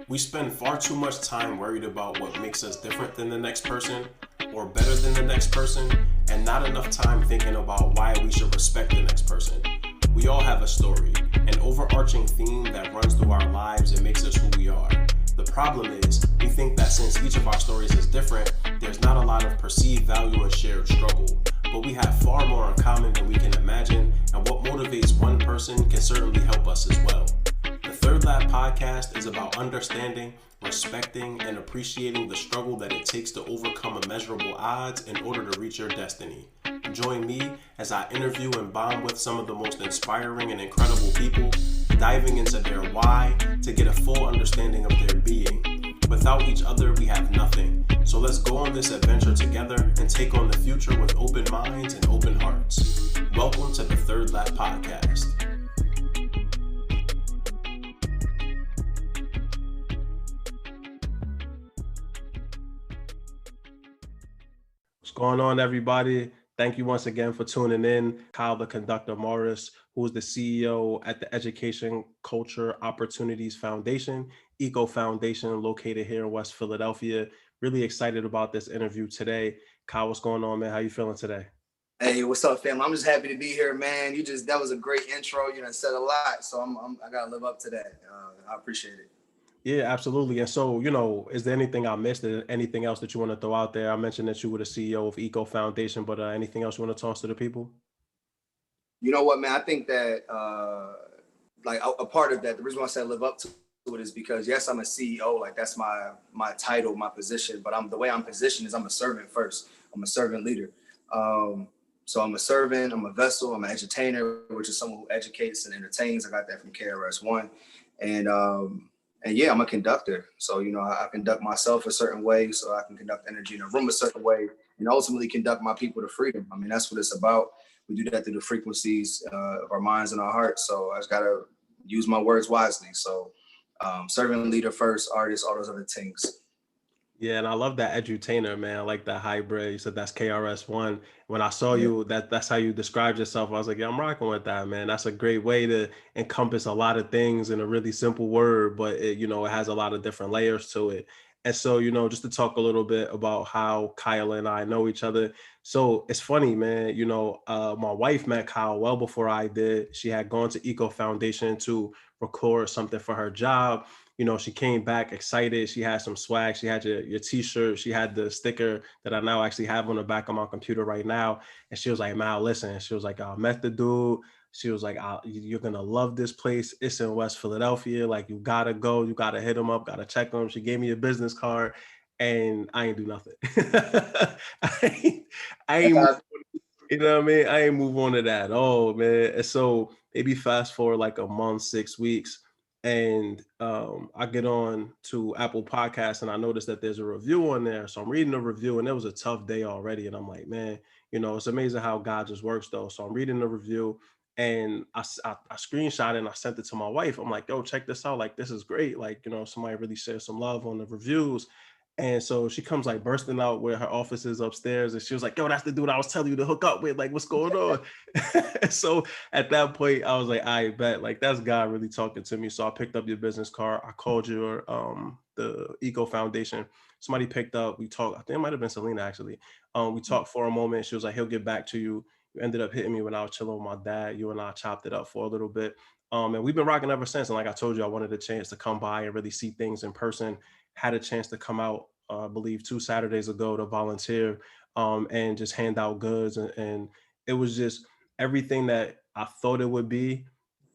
We spend far too much time worried about what makes us different than the next person or better than the next person, and not enough time thinking about why we should respect the next person. We all have a story, an overarching theme that runs through our lives and makes us who we are. The problem is, we think that since each of our stories is different, there's not a lot of perceived value and shared struggle. But we have far more in common than we can imagine, and what motivates one person can certainly help us as well. The Third Lap podcast is about understanding, respecting, and appreciating the struggle that it takes to overcome immeasurable odds in order to reach your destiny. Join me as I interview and bond with some of the most inspiring and incredible people, diving into their why to get a full understanding of their being. Without each other, we have nothing. So let's go on this adventure together and take on the future with open minds and open hearts. Welcome to the Third Lap podcast. What's going on, everybody? Thank you once again for tuning in. Kyle, the Conductor Morris, who is the CEO at the Education Culture Opportunities Foundation, Eco Foundation, located here in West Philadelphia. Really excited about this interview today. Kyle, what's going on, man? How you feeling today? Hey, what's up, fam? I'm just happy to be here, man. That was a great intro. You know, said a lot, so I gotta live up to that. I appreciate it. Yeah, absolutely. And so, is there anything I missed? Anything else that you want to throw out there? I mentioned that you were the CEO of Eco Foundation, but anything else you want to toss to the people? You know what, man? I think that a part of that, the reason why I said live up to it is because, yes, I'm a CEO. Like, that's my title, my position. But the way I'm positioned is I'm a servant first. I'm a servant leader. So I'm a servant. I'm a vessel. I'm an edutainer, which is someone who educates and entertains. I got that from KRS-One. And yeah, I'm a conductor. So, I conduct myself a certain way so I can conduct energy in a room a certain way and ultimately conduct my people to freedom. I mean, that's what it's about. We do that through the frequencies of our minds and our hearts. So I just got to use my words wisely. So servant leader first, artist, all those other things. Yeah, and I love that edutainer, man. I like that hybrid. You said that's KRS-One. When I saw you, that's how you described yourself. I was like, yeah, I'm rocking with that, man. That's a great way to encompass a lot of things in a really simple word, but it has a lot of different layers to it. And so, just to talk a little bit about how Kyle and I know each other. So it's funny, man. My wife met Kyle well before I did. She had gone to Eco Foundation to record something for her job. She came back excited. She had some swag. She had your t-shirt. She had the sticker that I now actually have on the back of my computer right now. And she was like, man, listen. She was like, I met the dude. She was like, you're going to love this place. It's in West Philadelphia. Like, you got to go. You got to hit him up. Got to check him. She gave me a business card and I ain't do nothing. I ain't you know what I mean? I ain't move on to that at all, man. And so maybe fast forward like a month, 6 weeks. And I get on to Apple Podcasts and I noticed that there's a review on there. So I'm reading the review and it was a tough day already. And I'm like, man, it's amazing how God just works though. So I'm reading the review and I screenshot it and I sent it to my wife. I'm like, yo, check this out. Like, this is great. Like, somebody really shared some love on the reviews. And so she comes like bursting out where her office is upstairs. And she was like, yo, that's the dude I was telling you to hook up with. Like, what's going on? So at that point, I was like, I bet, like, that's God really talking to me. So I picked up your business card. I called your the Eco Foundation. Somebody picked up. We talked. I think it might have been Selena, actually. We talked for a moment. She was like, he'll get back to you. You ended up hitting me when I was chilling with my dad. You and I chopped it up for a little bit. And we've been rocking ever since. And like I told you, I wanted a chance to come by and really see things in person. Had a chance to come out, I believe 2 Saturdays ago to volunteer and just hand out goods. And it was just everything that I thought it would be.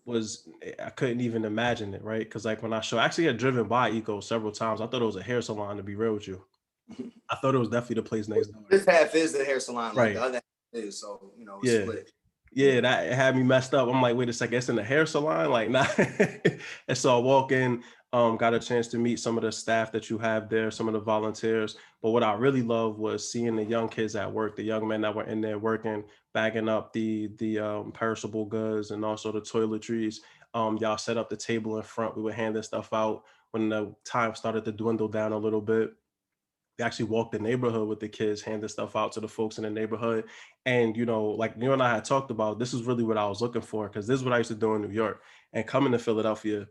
I couldn't even imagine it, right? Because like when I actually had driven by Eco several times, I thought it was a hair salon, to be real with you. I thought it was definitely the place next door. This half is the hair salon, right? Like the other half is, so split. Yeah, that had me messed up. I'm like, wait a second, it's in the hair salon? Like, nah. And so I walk in, got a chance to meet some of the staff that you have there, some of the volunteers. But what I really loved was seeing the young kids at work, the young men that were in there working, bagging up the perishable goods and also the toiletries. Y'all set up the table in front. We were handing stuff out when the time started to dwindle down a little bit. We actually walked the neighborhood with the kids, handing stuff out to the folks in the neighborhood. And, like you and I had talked about, this is really what I was looking for, because this is what I used to do in New York. And coming to Philadelphia,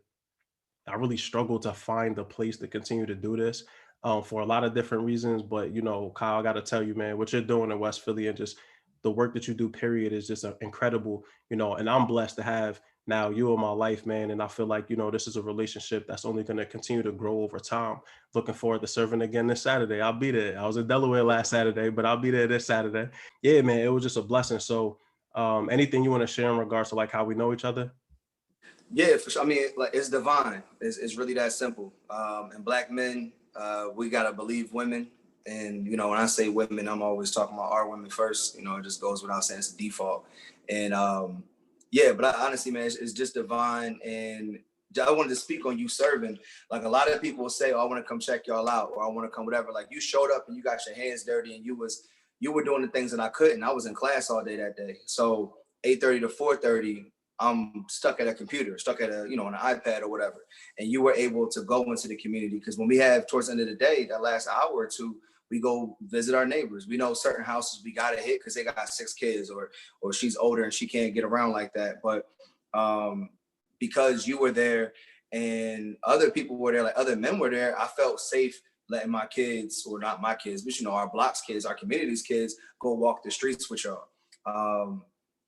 I really struggle to find a place to continue to do this for a lot of different reasons. But, you know, Kyle, I got to tell you, man, what you're doing in West Philly and just the work that you do, period, is just incredible, you know, and I'm blessed to have now you in my life, man. And I feel like, you know, this is a relationship that's only going to continue to grow over time. Looking forward to serving again this Saturday. I'll be there. I was in Delaware last Saturday, but I'll be there this Saturday. Yeah, man, it was just a blessing. So anything you want to share in regards to like how we know each other? Yeah, for sure. I mean, like it's divine. It's really that simple. And black men, we gotta believe women. And you know, when I say women, I'm always talking about our women first. You know, it just goes without saying, it's a default. And yeah, but honestly, man, it's just divine. And I wanted to speak on you serving. Like a lot of people will say, "Oh, I want to come check y'all out," or "I want to come whatever." Like you showed up and you got your hands dirty, and you were doing the things that I couldn't. I was in class all day that day, so 8:30 to 4:30. I'm stuck at a computer, stuck at a, you know, an iPad or whatever. And you were able to go into the community, because when we have towards the end of the day, that last hour or two, we go visit our neighbors. We know certain houses we gotta hit because they got 6 kids, or she's older and she can't get around like that. But because you were there and other people were there, like other men were there, I felt safe letting my kids, or not my kids, but you know, our block's kids, our community's kids, go walk the streets with y'all.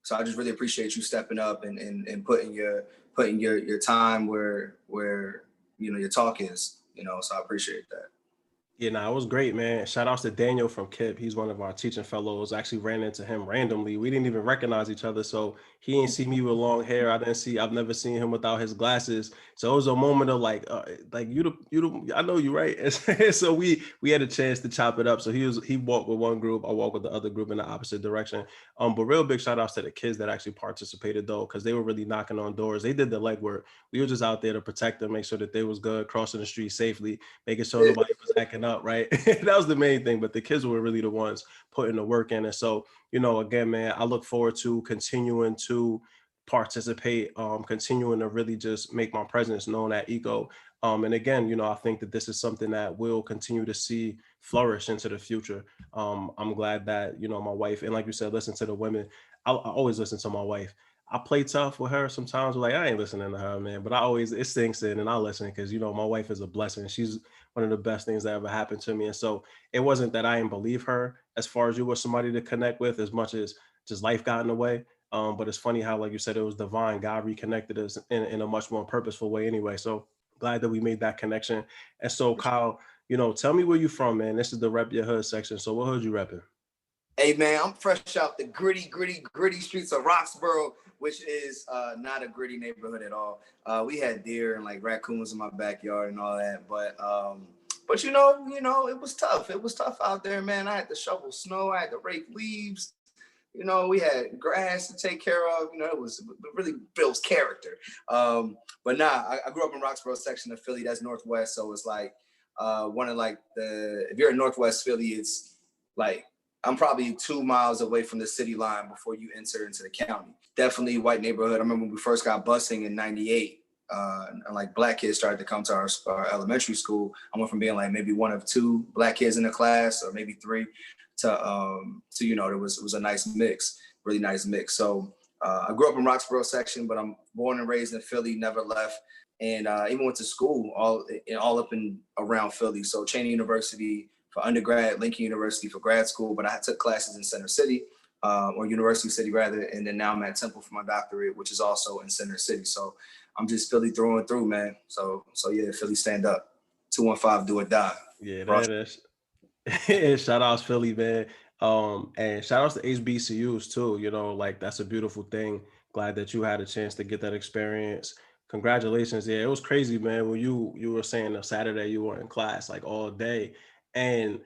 So I just really appreciate you stepping up and putting your time where you know your talk is, you know. So I appreciate that. Yeah, no, it was great, man. Shout outs to Daniel from KIPP. He's one of our teaching fellows. I actually ran into him randomly. We didn't even recognize each other. So he didn't see me with long hair. I've never seen him without his glasses. So it was a moment of like I know you, right? And so we had a chance to chop it up. So he walked with one group, I walked with the other group in the opposite direction. But real big shout outs to the kids that actually participated though, because they were really knocking on doors. They did the legwork. We were just out there to protect them, make sure that they was good, crossing the street safely, making sure nobody was acting up, right? That was the main thing. But the kids were really the ones putting the work in. And so, you know, again, man, I look forward to continuing to participate, continuing to really just make my presence known at ECO. And again, you know, I think that this is something that we'll continue to see flourish into the future. I'm glad that, you know, my wife, and like you said, listen to the women. I always listen to my wife. I play tough with her sometimes. Like, I ain't listening to her, man. But it sinks in and I listen because, you know, my wife is a blessing. She's one of the best things that ever happened to me. And so it wasn't that I didn't believe her as far as you were somebody to connect with, as much as just life got in the way. But it's funny how, like you said, it was divine. God reconnected us in a much more purposeful way anyway. So glad that we made that connection. And so, Kyle, you know, tell me where you from, man. This is the Rep Your Hood section. So what hood you repping? Hey man, I'm fresh out the gritty streets of Roxboro, which is not a gritty neighborhood at all. We had deer and like raccoons in my backyard and all that, but you know, it was tough. It was tough out there, man. I had to shovel snow, I had to rake leaves. You know, we had grass to take care of. You know, it really builds character. But I grew up in Roxboro section of Philly. That's Northwest, so it's like one of like if you're in Northwest Philly, it's like I'm probably 2 miles away from the city line before you enter into the county. Definitely white neighborhood. I remember when we first got busing in '98, and like black kids started to come to our elementary school. I went from being like maybe one of 2 black kids in the class, or maybe 3, to you know, it was a nice mix, really nice mix. So I grew up in Roxboro section, but I'm born and raised in Philly, never left. And even went to school all up and around Philly. So Cheney University for undergrad, Lincoln University for grad school, but I took classes in Center City, or University City rather, and then now I'm at Temple for my doctorate, which is also in Center City. So I'm just Philly through and through, man. So yeah, Philly stand up. 215 do or die. Yeah, that is. Shout outs Philly, man. And shout outs to HBCUs too. You know, like that's a beautiful thing. Glad that you had a chance to get that experience. Congratulations. Yeah, it was crazy, man. When you were saying on Saturday you were in class like all day. And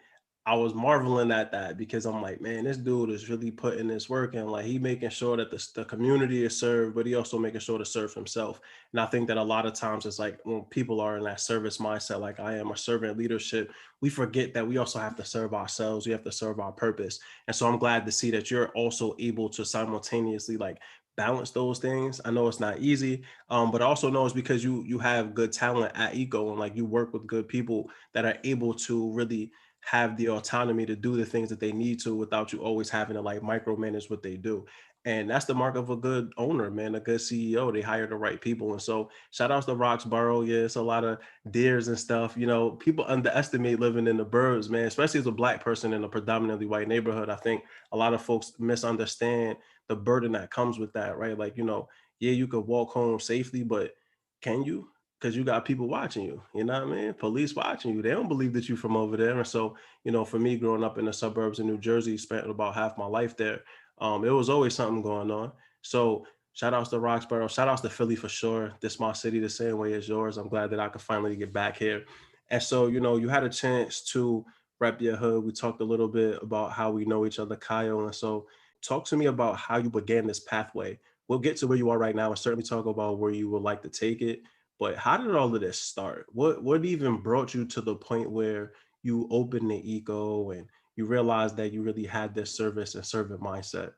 I was marveling at that because I'm like, man, this dude is really putting this work in. Like he making sure that the community is served, but he also making sure to serve himself. And I think that a lot of times it's like when people are in that service mindset, like I am, a servant leadership, we forget that we also have to serve ourselves. We have to serve our purpose. And so I'm glad to see that you're also able to simultaneously like balance those things. I know it's not easy, but I also know it's because you have good talent at Eco and like you work with good people that are able to really have the autonomy to do the things that they need to without you always having to like micromanage what they do. And that's the mark of a good owner, man, a good CEO. They hire the right people. And so shout outs to Roxboro. Yeah, it's a lot of deers and stuff. You know, people underestimate living in the burbs, man, especially as a Black person in a predominantly white neighborhood. I think a lot of folks misunderstand the burden that comes with that, right? Like, you know, yeah, you could walk home safely, but can you? Because you got people watching you, you know what I mean? Police watching you. They don't believe that you're from over there. And so, you know, for me growing up in the suburbs of New Jersey, spent about half my life there. It was always something going on. So shout outs to Roxboro, shout outs to Philly for sure. This my city the same way as yours. I'm glad that I could finally get back here. And so, you know, you had a chance to rep your hood. We talked a little bit about how we know each other, Kyle. And so talk to me about how you began this pathway. We'll get to where you are right now and certainly talk about where you would like to take it. But how did all of this start? What even brought you to the point where you opened the eco and you realized that you really had this service and servant mindset?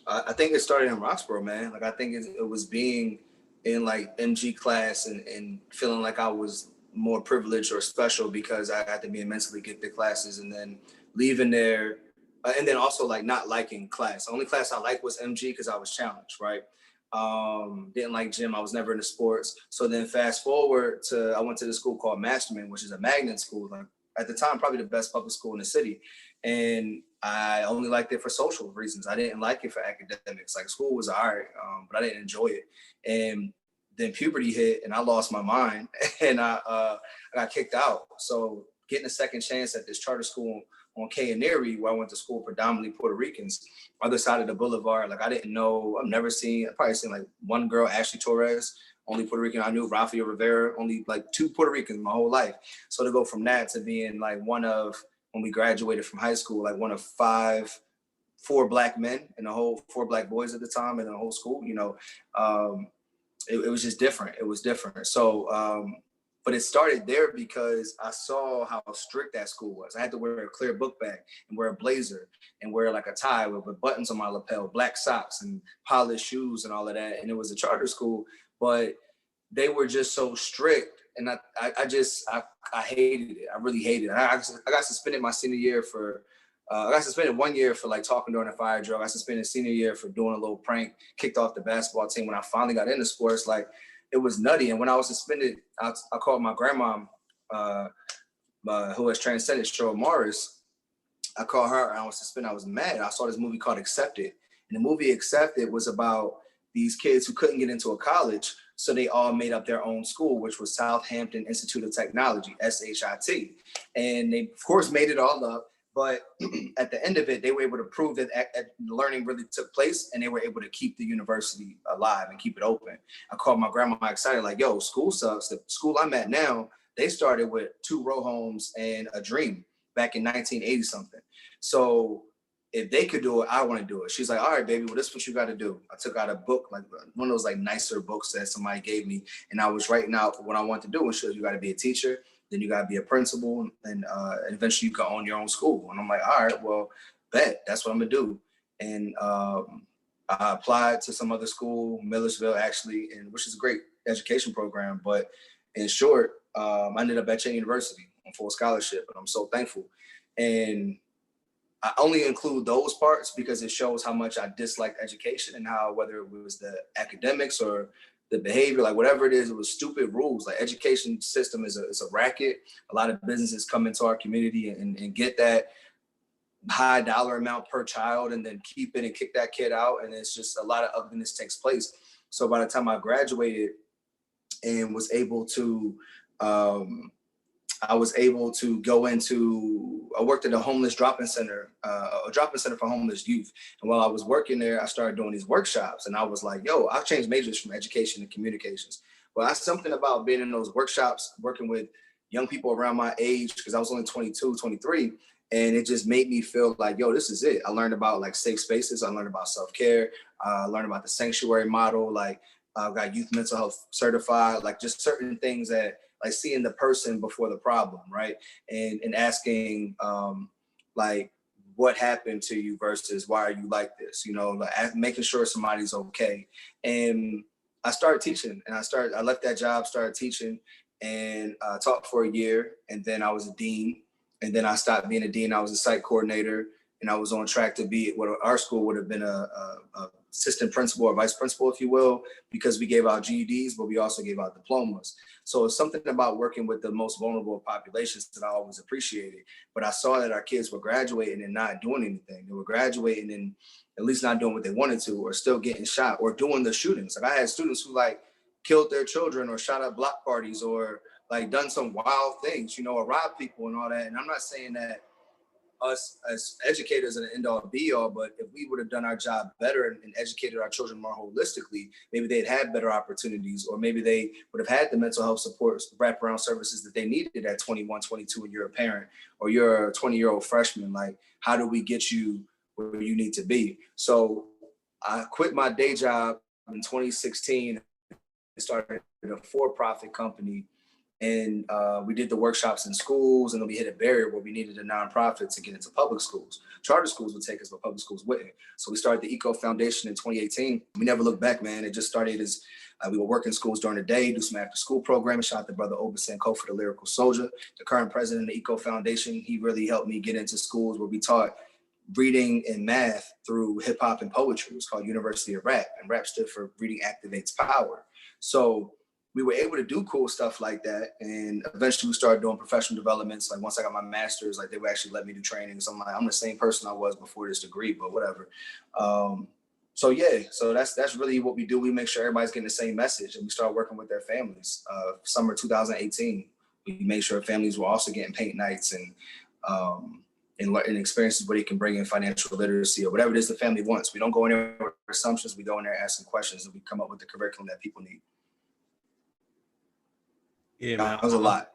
I think it started in Roxboro, man. Like I think it was being in like MG class and feeling like I was more privileged or special because I had to be in mentally gifted classes, and then leaving there, and then also like not liking class. The only class I liked was MG because I was challenged, right? Didn't like gym. I was never into sports. So then fast forward to I went to this school called Masterman, which is a magnet school. Like at the time, probably the best public school in the city. And I only liked it for social reasons. I didn't like it for academics. Like school was all right, but I didn't enjoy it. And then puberty hit, and I lost my mind, and I got kicked out. So getting a second chance at this charter school on K and Erie, where I went to school, predominantly Puerto Ricans, other side of the boulevard. Like I didn't know. I've probably seen like one girl, Ashley Torres, only Puerto Rican I knew. Rafael Rivera, only like two Puerto Ricans my whole life. So to go from that to being like one of, when we graduated from high school, like one of four Black men and the whole four Black boys at the time in the whole school, you know, it was just different. It was different. So, but it started there because I saw how strict that school was. I had to wear a clear book bag and wear a blazer and wear like a tie with buttons on my lapel, black socks and polished shoes and all of that. And it was a charter school, but they were just so strict. And I hated it. I really hated it. I got suspended my senior year for, I got suspended 1 year for like talking during a fire drill. I got suspended senior year for doing a little prank, kicked off the basketball team. When I finally got into sports, like it was nutty. And when I was suspended, I called my grandma, who has transcended, Cheryl Morris. I called her and I was suspended. I was mad. I saw this movie called Accepted. And the movie Accepted was about these kids who couldn't get into a college. So they all made up their own school, which was Hampton Institute of Technology, SHIT. And they, of course, made it all up. But at the end of it, they were able to prove that learning really took place, and they were able to keep the university alive and keep it open. I called my grandma excited, like, yo, school sucks. The school I'm at now, they started with 2 row homes and a dream back in 1980 something. So if they could do it, I want to do it. She's like, all right, baby, well, this is what you got to do. I took out a book, like one of those like nicer books that somebody gave me, and I was writing out what I want to do. And she was, you got to be a teacher, then you got to be a principal, and eventually you can own your own school. And I'm like, all right, well, bet, that's what I'm gonna do. And I applied to some other school, Millersville actually, and which is a great education program. But in short, I ended up at Chain University on full scholarship, and I'm so thankful. And I only include those parts because it shows how much I disliked education, and how, whether it was the academics or the behavior, like whatever it is, it was stupid rules. Like education system is a racket. A lot of businesses come into our community and get that high dollar amount per child and then keep it and kick that kid out. And it's just a lot of ugliness takes place. So by the time I graduated and was able to, I worked at a homeless drop-in center, a drop-in center for homeless youth. And while I was working there, I started doing these workshops, and I was like, yo, I've changed majors from education to communications. Well, that's something about being in those workshops, working with young people around my age, because I was only 22, 23. And it just made me feel like, yo, this is it. I learned about like safe spaces. I learned about self-care. I learned about the sanctuary model. Like I got youth mental health certified, like just certain things that, like seeing the person before the problem, right? And asking like, what happened to you versus why are you like this? You know, like making sure somebody's okay. And I started teaching, and I left that job, started teaching, and taught for a year. And then I was a dean. And then I stopped being a dean. I was a site coordinator, and I was on track to be what our school would have been a assistant principal or vice principal, if you will, because we gave out GEDs, but we also gave out diplomas. So it's something about working with the most vulnerable populations that I always appreciated. But I saw that our kids were graduating and not doing anything. They were graduating and at least not doing what they wanted to, or still getting shot, or doing the shootings. Like I had students who like killed their children or shot at block parties or like done some wild things, you know, or robbed people and all that. And I'm not saying that us as educators are the end all be all, but if we would have done our job better and educated our children more holistically, maybe they'd had better opportunities, or maybe they would have had the mental health support wraparound services that they needed at 21, 22, and you're a parent, or you're a 20-year-old freshman. Like, how do we get you where you need to be? So I quit my day job in 2016 and started a for-profit company. And we did the workshops in schools, and then we hit a barrier where we needed a nonprofit to get into public schools. Charter schools would take us, but public schools wouldn't. So we started the Eco Foundation in 2018. We never looked back, man. It just started as we were working schools during the day, do some after school programming. Shout out to brother Obasanko for the Lyrical Soldier, the current president of the Eco Foundation. He really helped me get into schools where we taught reading and math through hip hop and poetry. It was called University of Rap, and rap stood for Reading Activates Power. So we were able to do cool stuff like that. And eventually we started doing professional developments. Like once I got my master's, like they would actually let me do trainings. I'm like, I'm the same person I was before this degree, but whatever. So yeah, so that's really what we do. We make sure everybody's getting the same message, and we start working with their families. Summer 2018, we made sure families were also getting paint nights and experiences where they can bring in financial literacy or whatever it is the family wants. We don't go in there with assumptions. We go in there asking questions, and we come up with the curriculum that people need. Yeah, man. That was a lot.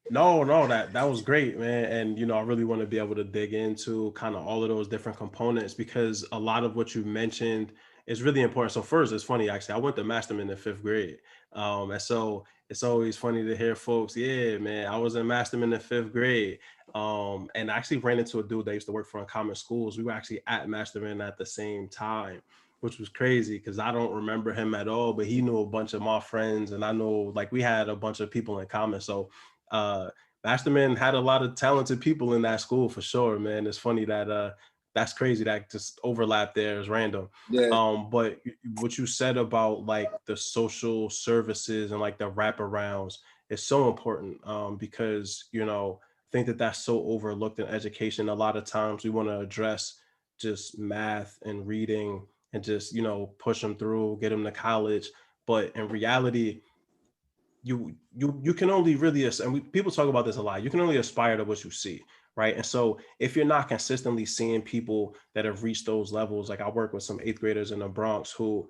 No, that was great, man. And, you know, I really want to be able to dig into kind of all of those different components, because a lot of what you mentioned is really important. So first, it's funny, actually, I went to Masterman in 5th grade. And so it's always funny to hear folks, yeah, man, I was in Masterman in 5th grade. And I actually ran into a dude that used to work for Uncommon Schools. We were actually at Masterman at the same time, which was crazy because I don't remember him at all, but he knew a bunch of my friends, and I know like we had a bunch of people in common. So Masterman had a lot of talented people in that school for sure, man. It's funny that that's crazy that just overlap there is random. Yeah. But what you said about like the social services and like the wraparounds is so important because, you know, I think that that's so overlooked in education. A lot of times we want to address just math and reading and just, you know, push them through, get them to college. But in reality, you can only really, and people talk about this a lot, you can only aspire to what you see, right? And so if you're not consistently seeing people that have reached those levels, like I work with some 8th graders in the Bronx who,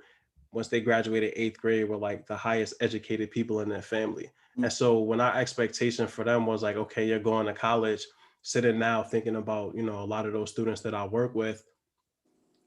once they graduated 8th grade, were like the highest educated people in their family. Mm-hmm. And so when our expectation for them was like, okay, you're going to college, sitting now thinking about, you know, a lot of those students that I work with,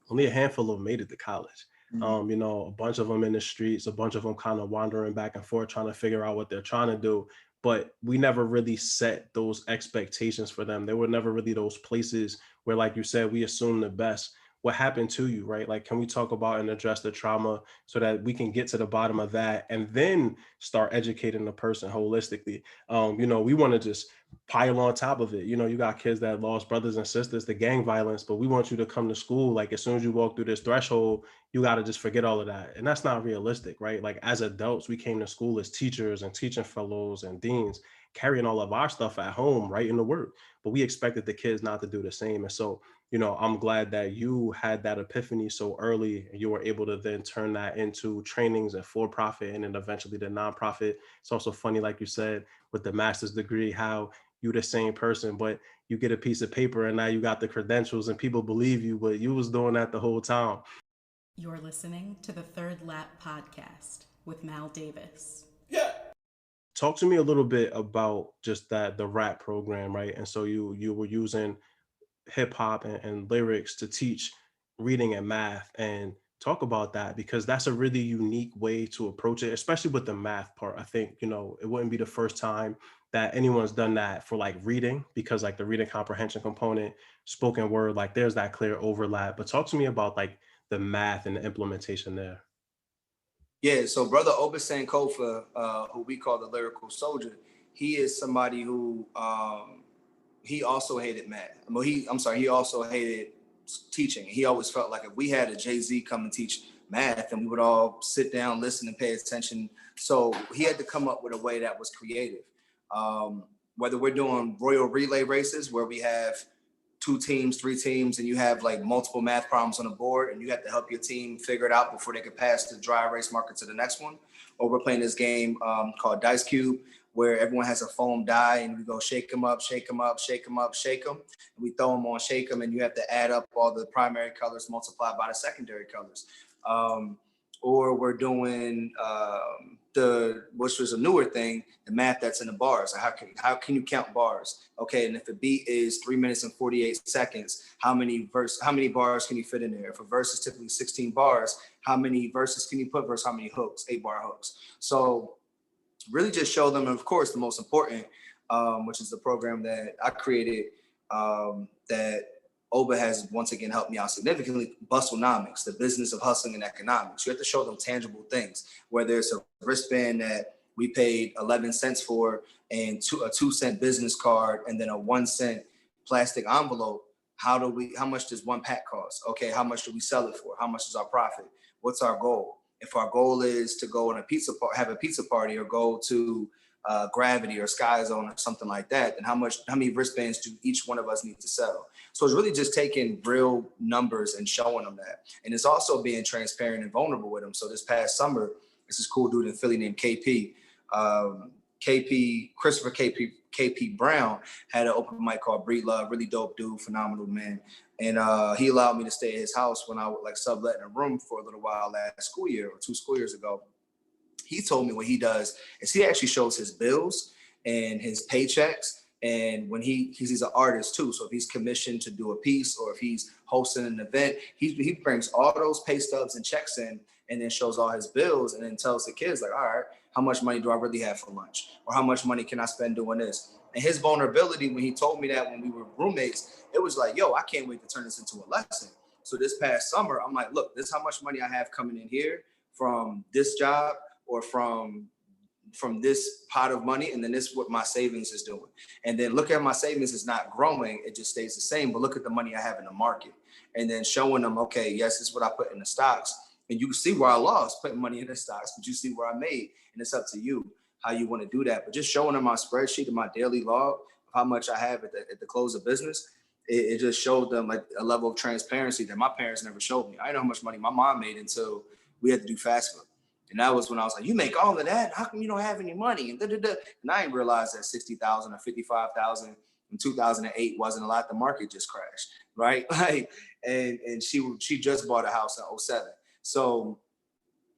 only a handful of them made it to college. Mm-hmm. You know, a bunch of them in the streets, a bunch of them kind of wandering back and forth, trying to figure out what they're trying to do. But we never really set those expectations for them. There were never really those places where, like you said, we assume the best. What happened to you, right? Like, can we talk about and address the trauma so that we can get to the bottom of that and then start educating the person holistically? You know, we want to just pile on top of it. You know, you got kids that lost brothers and sisters to gang violence, but we want you to come to school. Like, as soon as you walk through this threshold, you got to just forget all of that. And that's not realistic, right? Like, as adults, we came to school as teachers and teaching fellows and deans, carrying all of our stuff at home, right, in the work. But we expected the kids not to do the same. And so, you know, I'm glad that you had that epiphany so early and you were able to then turn that into trainings and for-profit and then eventually the nonprofit. It's also funny, like you said, with the master's degree, how you're the same person, but you get a piece of paper and now you got the credentials and people believe you, but you was doing that the whole time. You're listening to the Third Lap Podcast with Mal Davis. Yeah. Talk to me a little bit about just that, the rap program, right? And so you were using hip hop and lyrics to teach reading and math, and talk about that, because that's a really unique way to approach it, especially with the math part. I think, you know, it wouldn't be the first time that anyone's done that for like reading, because like the reading comprehension component, spoken word, like there's that clear overlap. But talk to me about like the math and the implementation there. Yeah, so brother Obasanko, who we call the Lyrical Soldier, he is somebody who he also hated math. Well, he also hated teaching. He always felt like if we had a Jay-Z come and teach math, and we would all sit down, listen, and pay attention. So he had to come up with a way that was creative. Whether we're doing royal relay races where we have 2 teams, 3 teams, and you have like multiple math problems on the board, and you have to help your team figure it out before they could pass the dry erase marker to the next one. Or we're playing this game called Dice Cube, where everyone has a foam die, and we go shake them up, shake them up, shake them up, shake them. And we throw them on shake them, and you have to add up all the primary colors multiplied by the secondary colors. Or we're doing which was a newer thing, the math that's in the bars. How can you count bars? Okay, and if a beat is 3 minutes and 48 seconds, how many bars can you fit in there? If a verse is typically 16 bars, how many verses can you put versus how many hooks? 8-bar hooks. So really just show them, and of course, the most important, which is the program that I created, that Oba has once again helped me out significantly, Bustlenomics, the business of hustling and economics. You have to show them tangible things, whether it's a wristband that we paid 11 cents for, and a 2-cent business card, and then a 1-cent plastic envelope. How much does one pack cost? Okay, how much do we sell it for? How much is our profit? What's our goal? If our goal is to go on have a pizza party, or go to Gravity or Sky Zone or something like that, then how many wristbands do each one of us need to sell? So it's really just taking real numbers and showing them that. And it's also being transparent and vulnerable with them. So this past summer, this cool dude in Philly named KP. Christopher KP Brown had an open mic called Breed Love, really dope dude, phenomenal man. And he allowed me to stay at his house when I would like subletting a room for a little while last school year or 2 school years ago. He told me what he does is he actually shows his bills and his paychecks. And when he's an artist too. So if he's commissioned to do a piece, or if he's hosting an event, he brings all those pay stubs and checks in, and then shows all his bills, and then tells the kids like, all right, how much money do I really have for lunch? Or how much money can I spend doing this? And his vulnerability, when he told me that when we were roommates, it was like, yo, I can't wait to turn this into a lesson. So this past summer, I'm like, look, this is how much money I have coming in here from this job, or from this pot of money, and then this is what my savings is doing. And then look at my savings is not growing, it just stays the same, but look at the money I have in the market. And then showing them, okay, yes, this is what I put in the stocks. And you see where I lost putting money in the stocks, but you see where I made. And it's up to you how you want to do that. But just showing them my spreadsheet and my daily log of how much I have at the close of business, it just showed them like a level of transparency that my parents never showed me. I didn't know how much money my mom made until we had to do fast food. And that was when I was like, you make all of that? How come you don't have any money? And And I didn't realize that 60,000 or 55,000 in 2008 wasn't a lot. The market just crashed, right? Like, and she just bought a house in 2007. So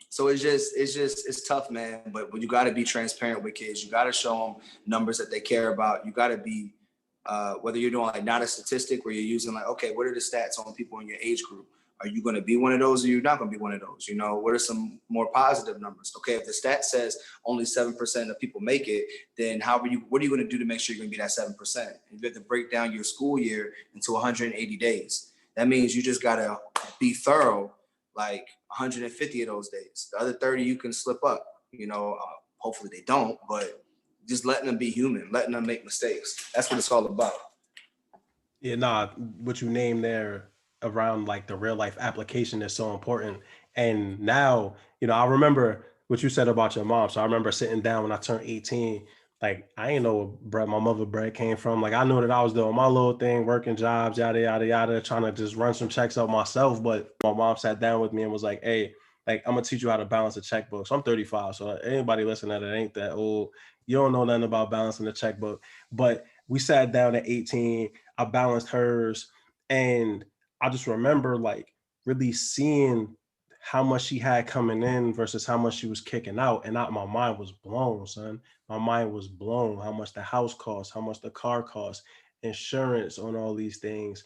it's tough, man. But you got to be transparent with kids. You got to show them numbers that they care about. You got to be, whether you're doing like not a statistic where you're using like, okay, what are the stats on people in your age group? Are you going to be one of those, or you're not going to be one of those? You know, what are some more positive numbers? Okay, if the stat says only 7% of people make it, then what are you going to do to make sure you're going to be that 7%? You have to break down your school year into 180 days. That means you just got to be thorough, like 150 of those days. The other 30 you can slip up. You know, hopefully they don't, but just letting them be human, letting them make mistakes. That's what it's all about. Yeah, nah, what you named there around like the real life application is so important. And now, you know, I remember what you said about your mom. So I remember sitting down when I turned 18, like I ain't know what bread my mother bread came from. Like I knew that I was doing my little thing, working jobs, yada, yada, yada, trying to just run some checks up myself. But my mom sat down with me and was like, hey, like I'm gonna teach you how to balance a checkbook. So I'm 35. So anybody listening that ain't that old, you don't know nothing about balancing the checkbook. But we sat down at 18, I balanced hers, and I just remember like really seeing how much she had coming in versus how much she was kicking out. And my mind was blown, son. My mind was blown. How much the house costs, how much the car costs, insurance on all these things,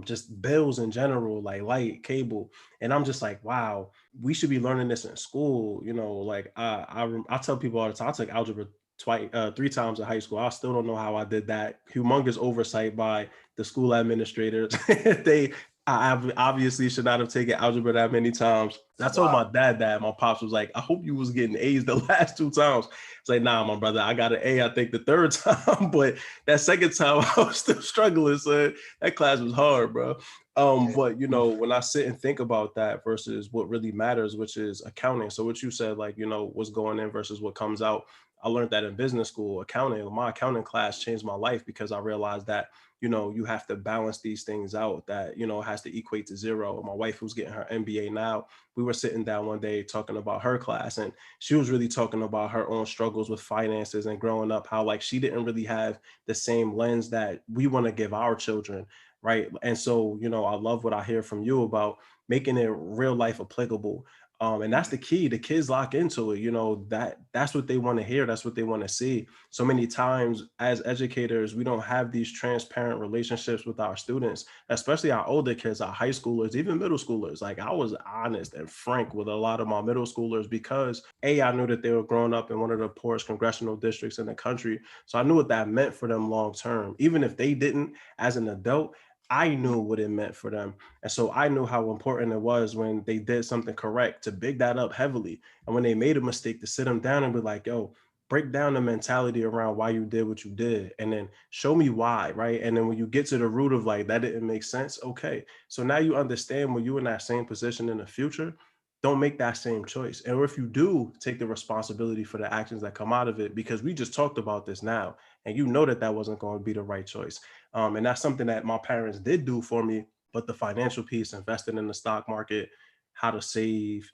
just bills in general, like light, cable. And I'm just like, wow, we should be learning this in school. You know, like I tell people all the time, I took algebra 3 times in high school. I still don't know how I did that. Humongous oversight by the school administrators. They I obviously should not have taken algebra that many times. I told my dad that. My pops was like, I hope you was getting A's the last 2 times. It's like, nah, my brother, I got an A, I think the third time, but that second time I was still struggling. So that class was hard, bro. But you know, when I sit and think about that versus what really matters, which is accounting. So what you said, like, you know, what's going in versus what comes out. I learned that in business school, accounting. My accounting class changed my life because I realized that, you know, you have to balance these things out, that, you know, has to equate to zero. My wife, who's getting her MBA now, we were sitting down one day talking about her class, and she was really talking about her own struggles with finances and growing up, how like she didn't really have the same lens that we want to give our children, right? And so, you know, I love what I hear from you about making it real life applicable. And that's the key. The kids lock into it. You know, that's what they want to hear. That's what they want to see. So many times as educators, we don't have these transparent relationships with our students, especially our older kids, our high schoolers, even middle schoolers. Like I was honest and frank with a lot of my middle schoolers because I knew that they were growing up in one of the poorest congressional districts in the country. So I knew what that meant for them long term. Even if they didn't, as an adult, I knew what it meant for them. And so I knew how important it was when they did something correct to big that up heavily. And when they made a mistake, to sit them down and be like, yo, break down the mentality around why you did what you did, and then show me why, right? And then when you get to the root of like, that didn't make sense. Okay. So now you understand when you're in that same position in the future, don't make that same choice. And if you do, take the responsibility for the actions that come out of it, because we just talked about this now, and you know that that wasn't going to be the right choice. And that's something that my parents did do for me. But the financial piece, investing in the stock market, how to save,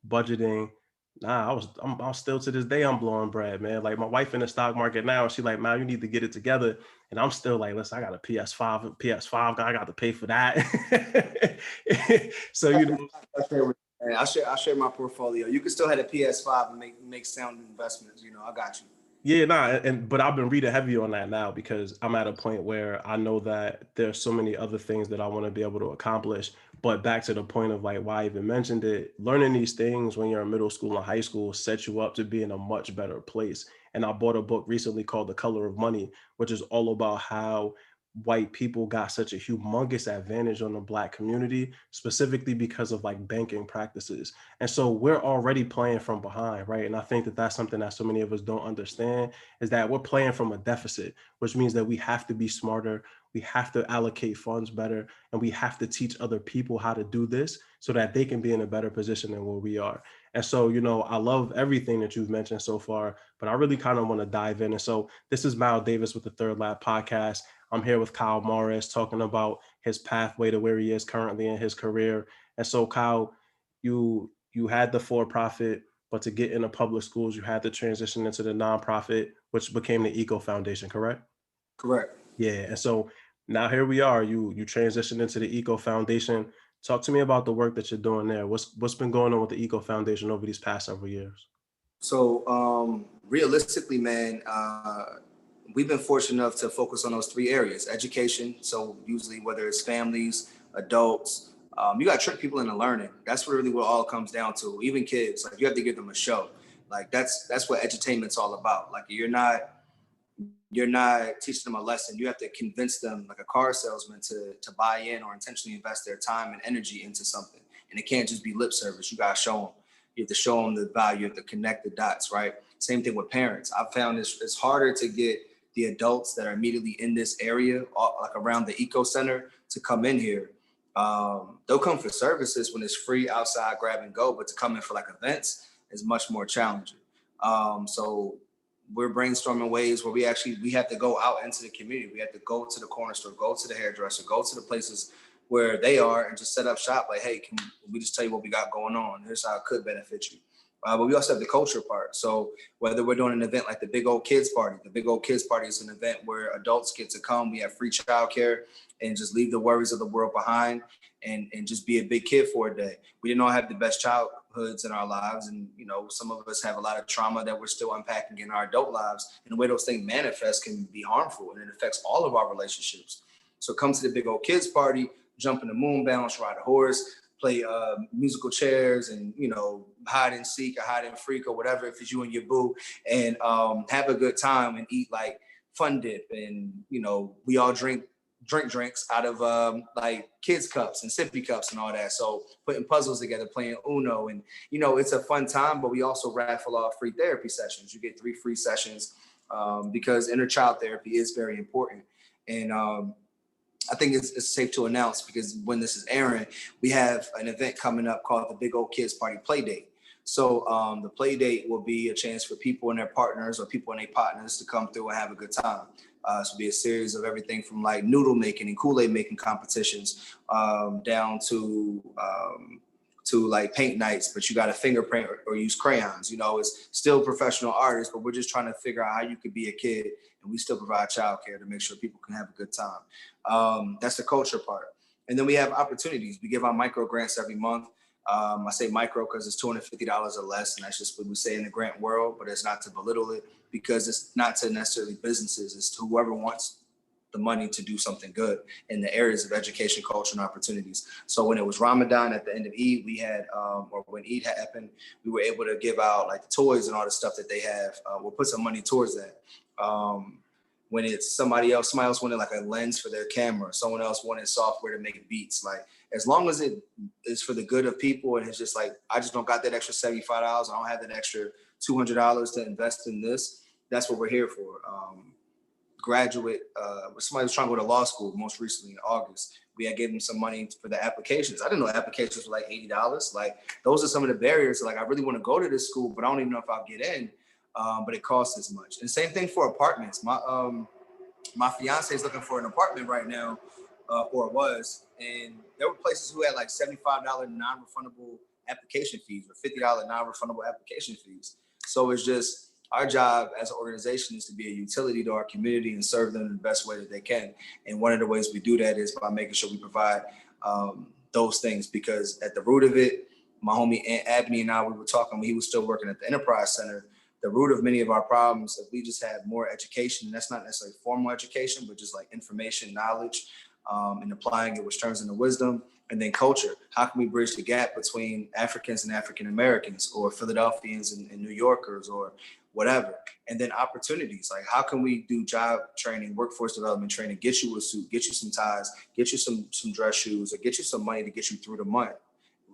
budgeting, nah, I'm still to this day, I'm blowing bread, man. Like my wife in the stock market now, she like, man, you need to get it together. And I'm still like, listen, I got a PS5, I got to pay for that. So, you know, I share my portfolio. You can still have a PS5 and make sound investments. You know, I got you. yeah, nah, but I've been reading heavy on that now because I'm at a point where I know that there's so many other things that I want to be able to accomplish. But back to the point of like why I even mentioned it, learning these things when you're in middle school and high school sets you up to be in a much better place. And I bought a book recently called The Color of Money, which is all about how white people got such a humongous advantage on the black community, specifically because of like banking practices. And so we're already playing from behind, right? And I think that that's something that so many of us don't understand, is that we're playing from a deficit, which means that we have to be smarter, we have to allocate funds better, and we have to teach other people how to do this so that they can be in a better position than where we are. And so, you know, I love everything that you've mentioned so far, but I really kind of want to dive in. And so this is Mal Davis with the Third Lab Podcast. I'm here with Kyle Morris talking about his pathway to where he is currently in his career. And so, Kyle, you had the for-profit, but to get into public schools, you had to transition into the nonprofit, which became the Eco Foundation, correct? Correct. Yeah. And so now here we are. You transitioned into the Eco Foundation. Talk to me about the work that you're doing there. What's been going on with the Eco Foundation over these past several years? So realistically, man, we've been fortunate enough to focus on those three areas: education. So usually, whether it's families, adults, you got to trick people into learning. That's really what all comes down to. Even kids, like you have to give them a show. Like that's what edutainment's all about. Like you're not teaching them a lesson. You have to convince them, like a car salesman, to buy in or intentionally invest their time and energy into something. And it can't just be lip service. You got to show them. You have to show them the value. You have to connect the dots, right? Same thing with parents. I've found it's harder to get the adults that are immediately in this area, like around the eco center, to come in here. They'll come for services when it's free outside, grab and go, but to come in for like events is much more challenging. So we're brainstorming ways where we have to go out into the community. We have to go to the corner store, go to the hairdresser, go to the places where they are and just set up shop. Like, hey, can we just tell you what we got going on? Here's how it could benefit you. But we also have the culture part. So whether we're doing an event like the Big Old Kids Party is an event where adults get to come. We have free childcare and just leave the worries of the world behind and just be a big kid for a day. We didn't all have the best childhoods in our lives. And, you know, some of us have a lot of trauma that we're still unpacking in our adult lives. And the way those things manifest can be harmful, and it affects all of our relationships. So come to the Big Old Kids Party, jump in the moon bounce, ride a horse, play musical chairs, and, you know, hide and seek or hide and freak or whatever, if it's you and your boo, and have a good time and eat like Fun Dip. And, you know, we all drink drinks out of like kids cups and sippy cups and all that. So putting puzzles together, playing Uno, and it's a fun time. But we also raffle off free therapy sessions. You get 3 free sessions because inner child therapy is very important. And I think it's safe to announce, because when this is airing, we have an event coming up called the Big Old Kids Party Play Date. So the play date will be a chance for people and their partners or people and their partners to come through and have a good time. This will be a series of everything from like noodle making and Kool-Aid making competitions down to like paint nights, but you got to fingerprint or use crayons. It's still professional artists, but we're just trying to figure out how you could be a kid and we still provide childcare to make sure people can have a good time. That's the culture part. And then we have opportunities. We give out micro grants every month. I say micro because it's $250 or less, and that's just what we say in the grant world, but it's not to belittle it, because it's not to necessarily businesses, it's to whoever wants the money to do something good in the areas of education, culture, and opportunities. So when it was Ramadan at the end of Eid, we had, or when Eid happened, we were able to give out like the toys and all the stuff that they have. We'll put some money towards that. When it's somebody else wanted like a lens for their camera, someone else wanted software to make beats. Like, as long as it is for the good of people, and it's just like, I just don't got that extra $75, I don't have that extra $200 to invest in this, that's what we're here for. Graduate, somebody was trying to go to law school most recently in August. We had given them some money for the applications. I didn't know applications were like $80. Like, those are some of the barriers. Like, I really want to go to this school, but I don't even know if I'll get in. But it costs as much. And same thing for apartments. My fiance is looking for an apartment right now, or it was, and there were places who had like $75 non-refundable application fees or $50 non-refundable application fees. So it's just, our job as an organization is to be a utility to our community and serve them in the best way that they can. And one of the ways we do that is by making sure we provide those things, because at the root of it, my homie Aunt Abney and I, we were talking when he was still working at the Enterprise Center. The root of many of our problems, if we just had more education, and that's not necessarily formal education, but just like information, knowledge, and applying it, which turns into wisdom. And then culture. How can we bridge the gap between Africans and African Americans, or Philadelphians and New Yorkers, or whatever? And then opportunities. Like, how can we do job training, workforce development training, get you a suit, get you some ties, get you some dress shoes, or get you some money to get you through the month.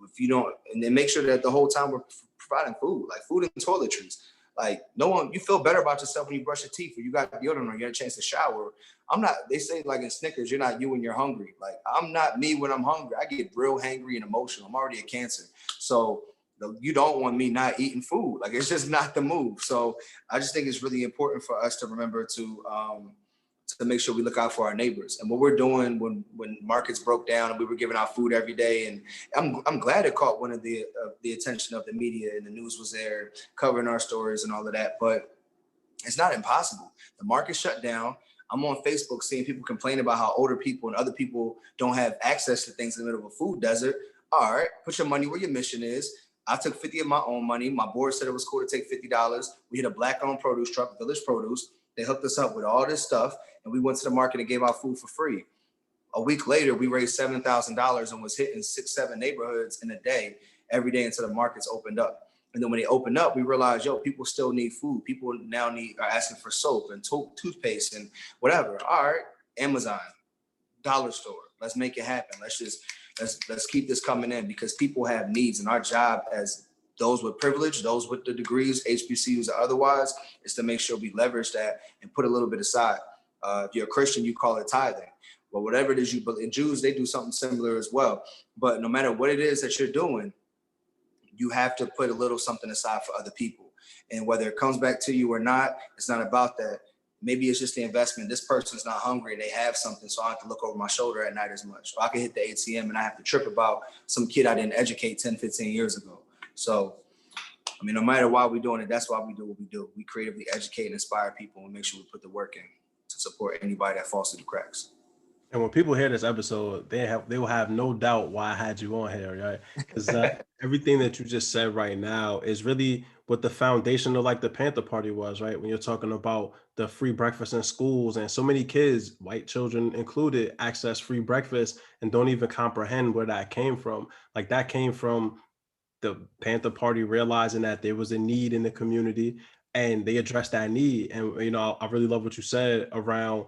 If you don't, and then make sure that the whole time we're providing food, like food and toiletries. Like, no one, you feel better about yourself when you brush your teeth or you got deodorant or you get a chance to shower. I'm not, they say like in Snickers, you're not you when you're hungry. Like, I'm not me when I'm hungry. I get real hangry and emotional. I'm already a Cancer. So you don't want me not eating food. Like, it's just not the move. So I just think it's really important for us to remember to make sure we look out for our neighbors. And what we're doing when markets broke down and we were giving out food every day, and I'm glad it caught one of the attention of the media, and the news was there covering our stories and all of that, but it's not impossible. The market shut down. I'm on Facebook seeing people complain about how older people and other people don't have access to things in the middle of a food desert. All right, put your money where your mission is. I took 50 of my own money. My board said it was cool to take $50. We hit a Black-owned produce truck, Village Produce. They hooked us up with all this stuff, and we went to the market and gave out food for free. A week later, we raised $7,000 and was hitting 6-7 neighborhoods in a day, every day until the markets opened up. And then when they opened up, we realized, people still need food. People now are asking for soap and toothpaste and whatever. All right, Amazon, dollar store. Let's make it happen. Let's keep this coming in, because people have needs, and our job as those with privilege, those with the degrees, HBCUs or otherwise, is to make sure we leverage that and put a little bit aside. If you're a Christian, you call it tithing. But whatever it is you believe, Jews, they do something similar as well. But no matter what it is that you're doing, you have to put a little something aside for other people. And whether it comes back to you or not, it's not about that. Maybe it's just the investment. This person's not hungry and they have something, so I have to look over my shoulder at night as much. Or I can hit the ATM and I have to trip about some kid I didn't educate 10, 15 years ago. So, I mean, no matter why we're doing it, that's why we do what we do. We creatively educate and inspire people and make sure we put the work in to support anybody that falls through the cracks. And when people hear this episode, they will have no doubt why I had you on here, right? Because everything that you just said right now is really what the foundation of like the Panther Party was, right? When you're talking about the free breakfast in schools, and so many kids, white children included, access free breakfast and don't even comprehend where that came from. Like, that came from the Panther Party realizing that there was a need in the community, and they addressed that need. And I really love what you said around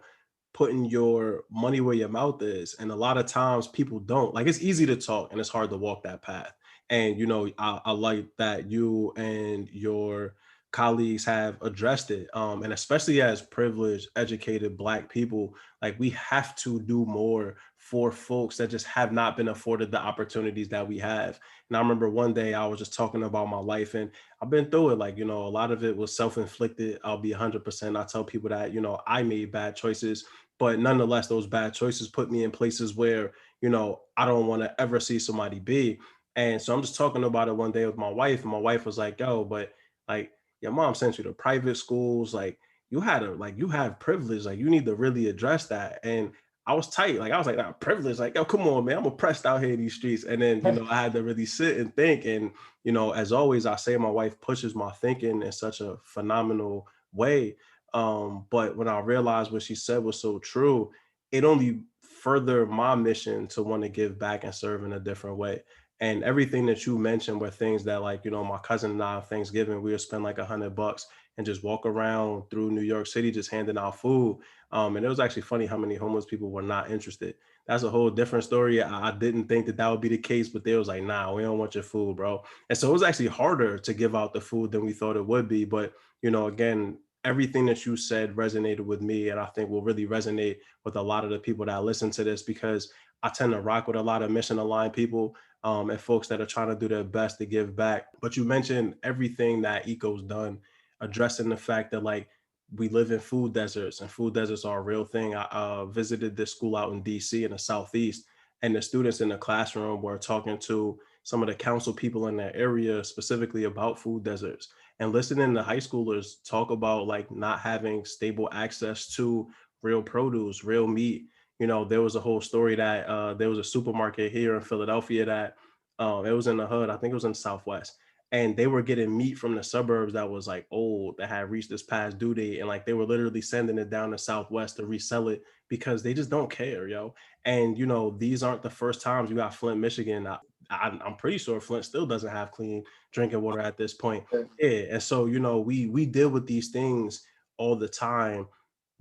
putting your money where your mouth is. And a lot of times people don't. Like, it's easy to talk and it's hard to walk that path. And, you know, I like that you and your colleagues have addressed it. And especially as privileged, educated Black people, like, we have to do more for folks that just have not been afforded the opportunities that we have. And I remember one day I was just talking about my life, and I've been through it. Like, you know, a lot of it was self-inflicted. I'll be 100%. I tell people that, you know, I made bad choices, but nonetheless, those bad choices put me in places where, you know, I don't want to ever see somebody be. And so I'm just talking about it one day with my wife, and my wife was like, yo, but like, your mom sent you to private schools. Like, you have privilege. Like, you need to really address that. And I was tight. Like, I was like, nah, privilege. Like, yo, come on, man. I'm oppressed out here in these streets. And then, you know, I had to really sit and think. And, you know, as always, I say my wife pushes my thinking in such a phenomenal way. But when I realized what she said was so true, it only furthered my mission to want to give back and serve in a different way. And everything that you mentioned were things that, like, you know, my cousin and I on Thanksgiving, we would spend like $100 and just walk around through New York City, just handing out food. And it was actually funny how many homeless people were not interested. That's a whole different story. I didn't think that that would be the case, but they was like, nah, we don't want your food, bro. And so it was actually harder to give out the food than we thought it would be. But, you know, again, everything that you said resonated with me, and I think will really resonate with a lot of the people that listen to this, because I tend to rock with a lot of mission aligned people, and folks that are trying to do their best to give back. But you mentioned everything that Eco's done, addressing the fact that, like, we live in food deserts, and food deserts are a real thing. I visited this school out in DC in the Southeast, and the students in the classroom were talking to some of the council people in that area specifically about food deserts, and listening to high schoolers talk about, like, not having stable access to real produce, real meat. You know, there was a whole story that there was a supermarket here in Philadelphia that it was in the hood. I think it was in the Southwest, and they were getting meat from the suburbs that was like old, that had reached this past due date, and like they were literally sending it down to Southwest to resell it because they just don't care, yo. And you know, these aren't the first times. You got Flint, Michigan. I'm pretty sure Flint still doesn't have clean drinking water at this point. Yeah, and so, you know, we deal with these things all the time.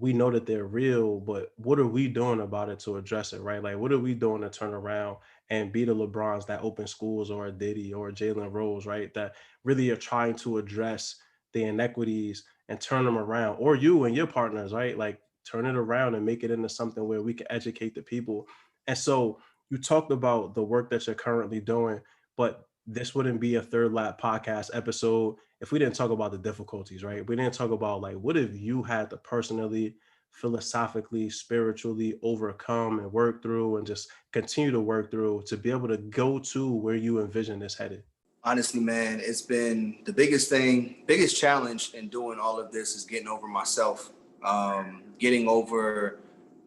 We know that they're real, but what are we doing about it to address it, right? Like, what are we doing to turn around and be the LeBrons that open schools, or a Diddy or a Jalen Rose, right? That really are trying to address the inequities and turn them around, or you and your partners, right? Like, turn it around and make it into something where we can educate the people. And so you talked about the work that you're currently doing, but this wouldn't be a Third Lap podcast episode if we didn't talk about the difficulties, right? We didn't talk about, like, what if you had to personally, philosophically, spiritually overcome and work through and just continue to work through to be able to go to where you envision this headed? Honestly, man, it's been the biggest challenge in doing all of this is getting over myself, getting over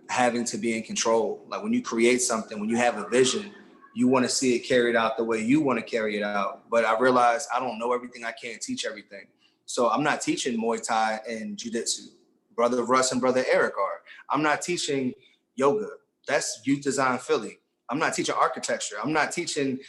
having to be in control. Like, when you create something, when you have a vision, you want to see it carried out the way you want to carry it out. But I realized I don't know everything. I can't teach everything. So I'm not teaching Muay Thai and Jiu-Jitsu. Brother Russ and Brother Eric are. I'm not teaching yoga. That's Youth Design Philly. I'm not teaching architecture. I'm not teaching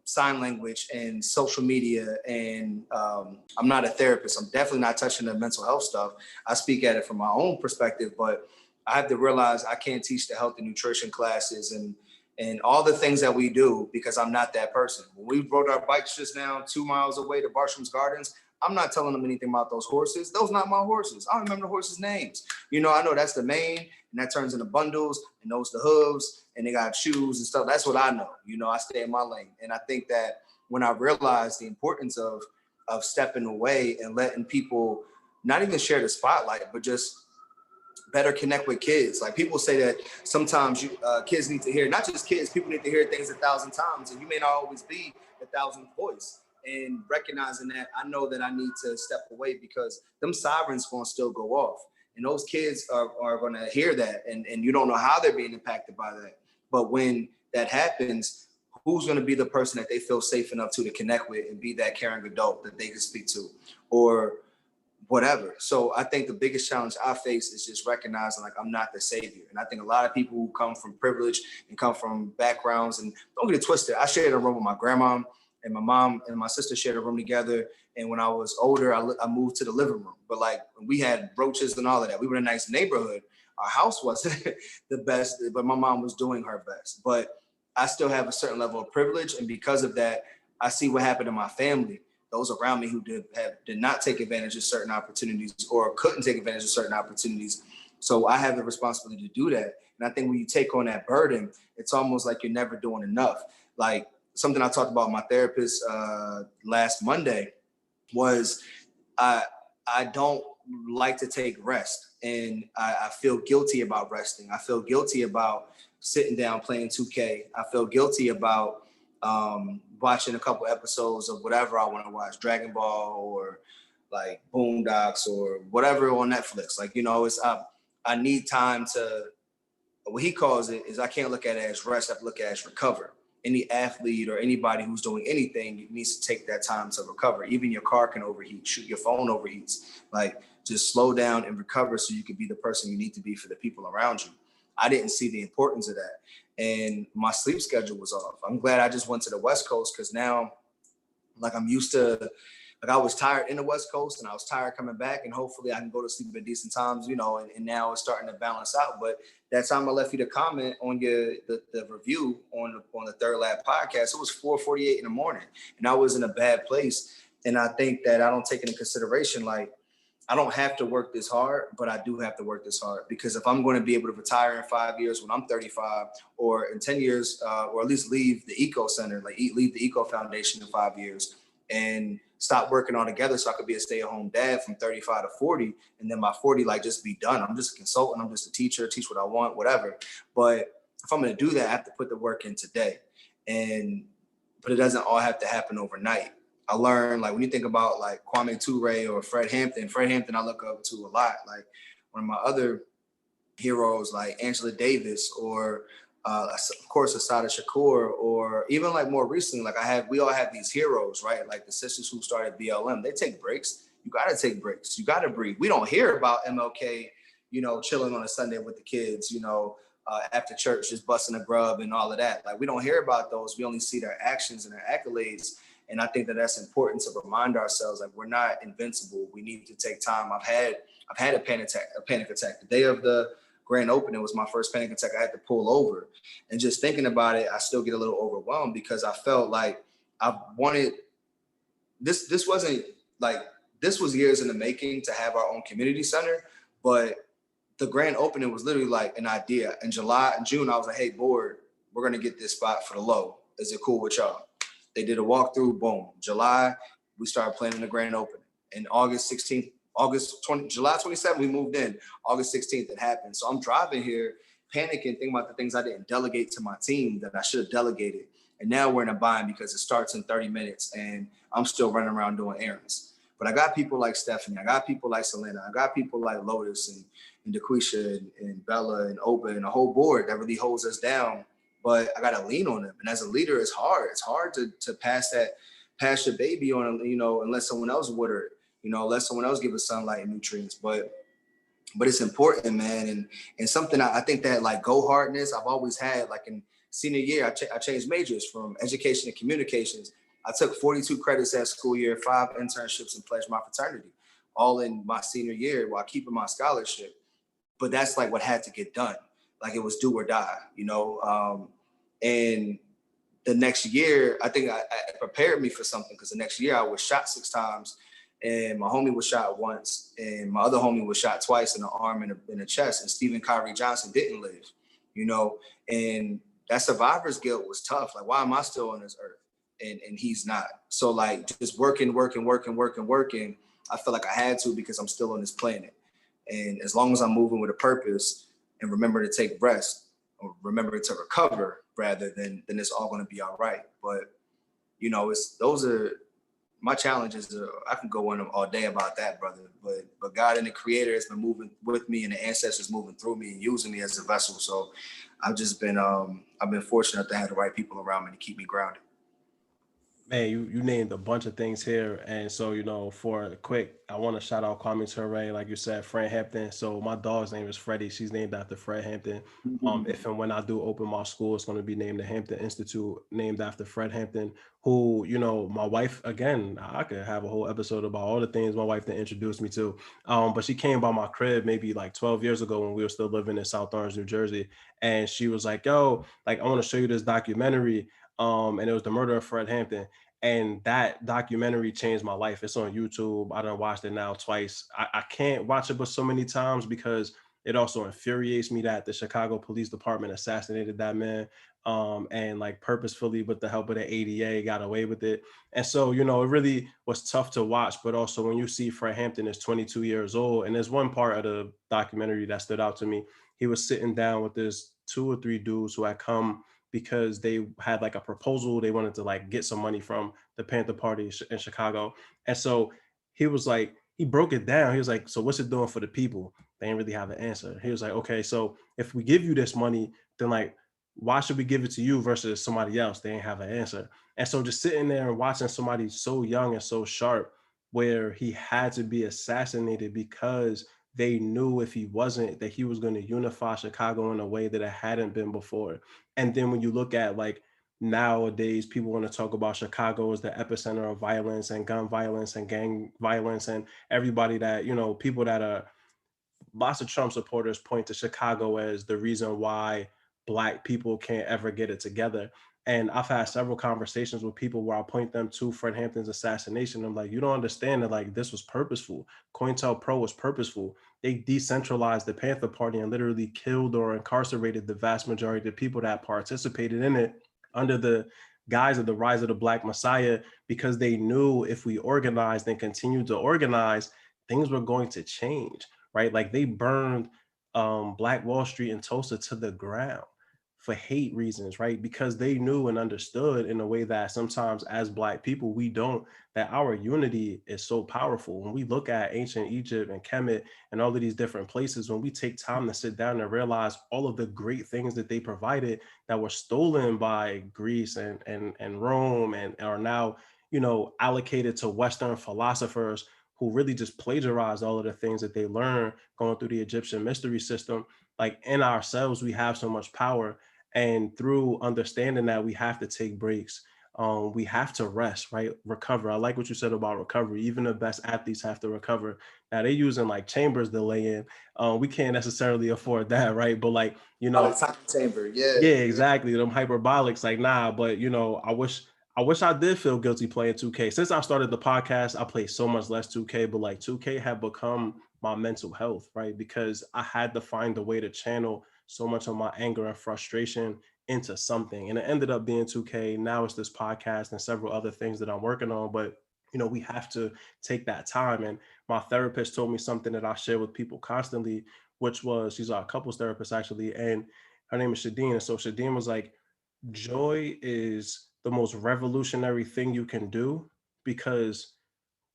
sign language and social media. And I'm not a therapist. I'm definitely not touching the mental health stuff. I speak at it from my own perspective, but I have to realize I can't teach the health and nutrition classes and all the things that we do because I'm not that person. When we rode our bikes just now 2 miles away to Bartram's Gardens, I'm not telling them anything about those horses. Those not my horses. I don't remember the horses' names. You know, I know that's the mane, and that turns into bundles, and those the hooves, and they got shoes and stuff. That's what I know. You know, I stay in my lane. And I think that when I realized the importance of stepping away and letting people not even share the spotlight, but just better connect with kids. Like, people say that sometimes kids need to hear, not just kids, people need to hear things 1,000 times, and you may not always be the 1,000th voice. And recognizing that, I know that I need to step away because them sirens gonna still go off. And those kids are gonna hear that, and you don't know how they're being impacted by that. But when that happens, who's gonna be the person that they feel safe enough to connect with and be that caring adult that they can speak to, or whatever. So I think the biggest challenge I face is just recognizing, like, I'm not the savior. And I think a lot of people who come from privilege and come from backgrounds, and don't get it twisted, I shared a room with my grandma, and my mom and my sister shared a room together. And when I was older, I moved to the living room. But like we had roaches and all of that. We were in a nice neighborhood. Our house wasn't the best, but my mom was doing her best. But I still have a certain level of privilege. And because of that, I see what happened to my family, those around me who did not take advantage of certain opportunities or couldn't take advantage of certain opportunities. So I have the responsibility to do that. And I think when you take on that burden, it's almost like you're never doing enough. Like something I talked about with my therapist last Monday was I don't like to take rest. And I feel guilty about resting. I feel guilty about sitting down playing 2K. I feel guilty about watching a couple episodes of whatever I want to watch, Dragon Ball or like Boondocks or whatever on Netflix. Like, you know, it's I need time to, what he calls it is I can't look at it as rest, I have to look at it as recover. Any athlete or anybody who's doing anything needs to take that time to recover. Even your car can overheat, your phone overheats. Like just slow down and recover so you can be the person you need to be for the people around you. I didn't see the importance of that. And my sleep schedule was off. I'm glad I just went to the West Coast because now like I'm used to, like I was tired in the West Coast and I was tired coming back, and hopefully I can go to sleep at decent times, you know, and now it's starting to balance out. But that time I left you to comment on the review on the Third Lab podcast, it was 4:48 in the morning and I was in a bad place. And I think that I don't take into consideration, like, I don't have to work this hard, but I do have to work this hard, because if I'm going to be able to retire in 5 years when I'm 35, or in 10 years, or at least leave the Eco Center, like leave the Eco Foundation in 5 years and stop working altogether so I could be a stay-at-home dad from 35 to 40, and then by 40, like just be done. I'm just a consultant, I'm just a teacher, teach what I want, whatever. But if I'm going to do that, I have to put the work in today. But it doesn't all have to happen overnight. I learned, like, when you think about like Kwame Ture or Fred Hampton I look up to a lot. Like one of my other heroes, like Angela Davis, or of course Asada Shakur, or even like more recently, like we all have these heroes, right? Like the sisters who started BLM, they take breaks. You got to take breaks. You got to breathe. We don't hear about MLK, you know, chilling on a Sunday with the kids, you know, after church, just busting a grub and all of that. Like we don't hear about those. We only see their actions and their accolades. And I think that that's important to remind ourselves, like, we're not invincible. We need to take time. I've had a panic attack. The day of the grand opening was my first panic attack. I had to pull over, and just thinking about it, I still get a little overwhelmed, because I felt like I wanted this. This wasn't like, this was years in the making to have our own community center, but the grand opening was literally like an idea. In June, I was like, hey, board, we're going to get this spot for the low. Is it cool with y'all? They did a walkthrough, boom. July, we started planning the grand opening. And July 27th, we moved in. August 16th, it happened. So I'm driving here, panicking, thinking about the things I didn't delegate to my team that I should have delegated. And now we're in a bind because it starts in 30 minutes and I'm still running around doing errands. But I got people like Stephanie, I got people like Selena, I got people like Lotus and DeQuisha and Bella and Opa and the whole board that really holds us down. But I got to lean on them. And as a leader, it's hard. It's hard to pass your baby on, you know, unless someone else water it, you know, unless someone else give it sunlight and nutrients. But it's important, man. And something I think that, like, go hardness, I've always had. Like in senior year, I changed majors from education to communications. I took 42 credits that school year, 5 internships, and pledged my fraternity, all in my senior year while keeping my scholarship. But that's like what had to get done. Like it was do or die, you know? And the next year, I think I prepared me for something, because the next year I was shot 6 times, and my homie was shot once, and my other homie was shot twice in the arm and in the chest, and Stephen Kyrie Johnson didn't live, you know? And that survivor's guilt was tough. Like, why am I still on this earth and he's not? So like just working, I feel like I had to, because I'm still on this planet. And as long as I'm moving with a purpose and remember to take rest, or remember to recover, rather than it's all going to be all right. But, you know, those are my challenges. I can go on all day about that, brother. But God and the Creator has been moving with me, and the ancestors moving through me and using me as a vessel. So I've just been I've been fortunate to have the right people around me to keep me grounded. Man, you named a bunch of things here. And so, for a quick, I want to shout out Kwame Ture, like you said, Fred Hampton. So my dog's name is Freddie. She's named after Fred Hampton. If and when I do open my school, it's going to be named the Hampton Institute, named after Fred Hampton, who, my wife, again, I could have a whole episode about all the things my wife that introduced me to. But she came by my crib maybe like 12 years ago when we were still living in South Orange, New Jersey. And she was like, yo, like, I want to show you this documentary. And it was The Murder of Fred Hampton. And that documentary changed my life. It's on YouTube. I done watched it now twice. I can't watch it but so many times because it also infuriates me that the Chicago Police Department assassinated that man, and like purposefully with the help of the ADA got away with it. And so, it really was tough to watch. But also when you see Fred Hampton is 22 years old, and there's one part of the documentary that stood out to me. He was sitting down with this 2 or 3 dudes who had come because they had like a proposal. They wanted to like get some money from the Panther Party in Chicago. And so he was like, he broke it down. He was like, so what's it doing for the people? They didn't really have an answer. He was like, okay, so if we give you this money, then like, why should we give it to you versus somebody else? They didn't have an answer. And so just sitting there and watching somebody so young and so sharp, where he had to be assassinated because they knew if he wasn't, that he was going to unify Chicago in a way that it hadn't been before. And then when you look at like nowadays, people want to talk about Chicago as the epicenter of violence and gun violence and gang violence, and everybody that, people that are lots of Trump supporters point to Chicago as the reason why Black people can't ever get it together. And I've had several conversations with people where I point them to Fred Hampton's assassination. I'm like, you don't understand that like this was purposeful. COINTELPRO was purposeful. They decentralized the Panther Party and literally killed or incarcerated the vast majority of the people that participated in it under the guise of the rise of the Black Messiah, because they knew if we organized and continued to organize, things were going to change, right? Like they burned Black Wall Street in Tulsa to the ground for hate reasons, right? Because they knew and understood in a way that sometimes as Black people, we don't, that our unity is so powerful. When we look at ancient Egypt and Kemet and all of these different places, when we take time to sit down and realize all of the great things that they provided that were stolen by Greece and Rome and are now, allocated to Western philosophers who really just plagiarized all of the things that they learned going through the Egyptian mystery system. Like in ourselves, we have so much power. And through understanding that we have to take breaks, we have to rest, right? Recover. I like what you said about recovery. Even the best athletes have to recover. Now they're using like chambers to lay in. We can't necessarily afford that, right? But like, Oh, the time chamber, yeah. yeah, exactly. Them hyperbolics, like, nah, but I wish I did feel guilty playing 2K. Since I started the podcast, I play so much less 2K, but like 2K have become my mental health, right? Because I had to find a way to channel so much of my anger and frustration into something. And it ended up being 2K. Now it's this podcast and several other things that I'm working on. But we have to take that time. And my therapist told me something that I share with people constantly, which was, she's a couples therapist actually, and her name is Shadeen. And so Shadeen was like, joy is the most revolutionary thing you can do because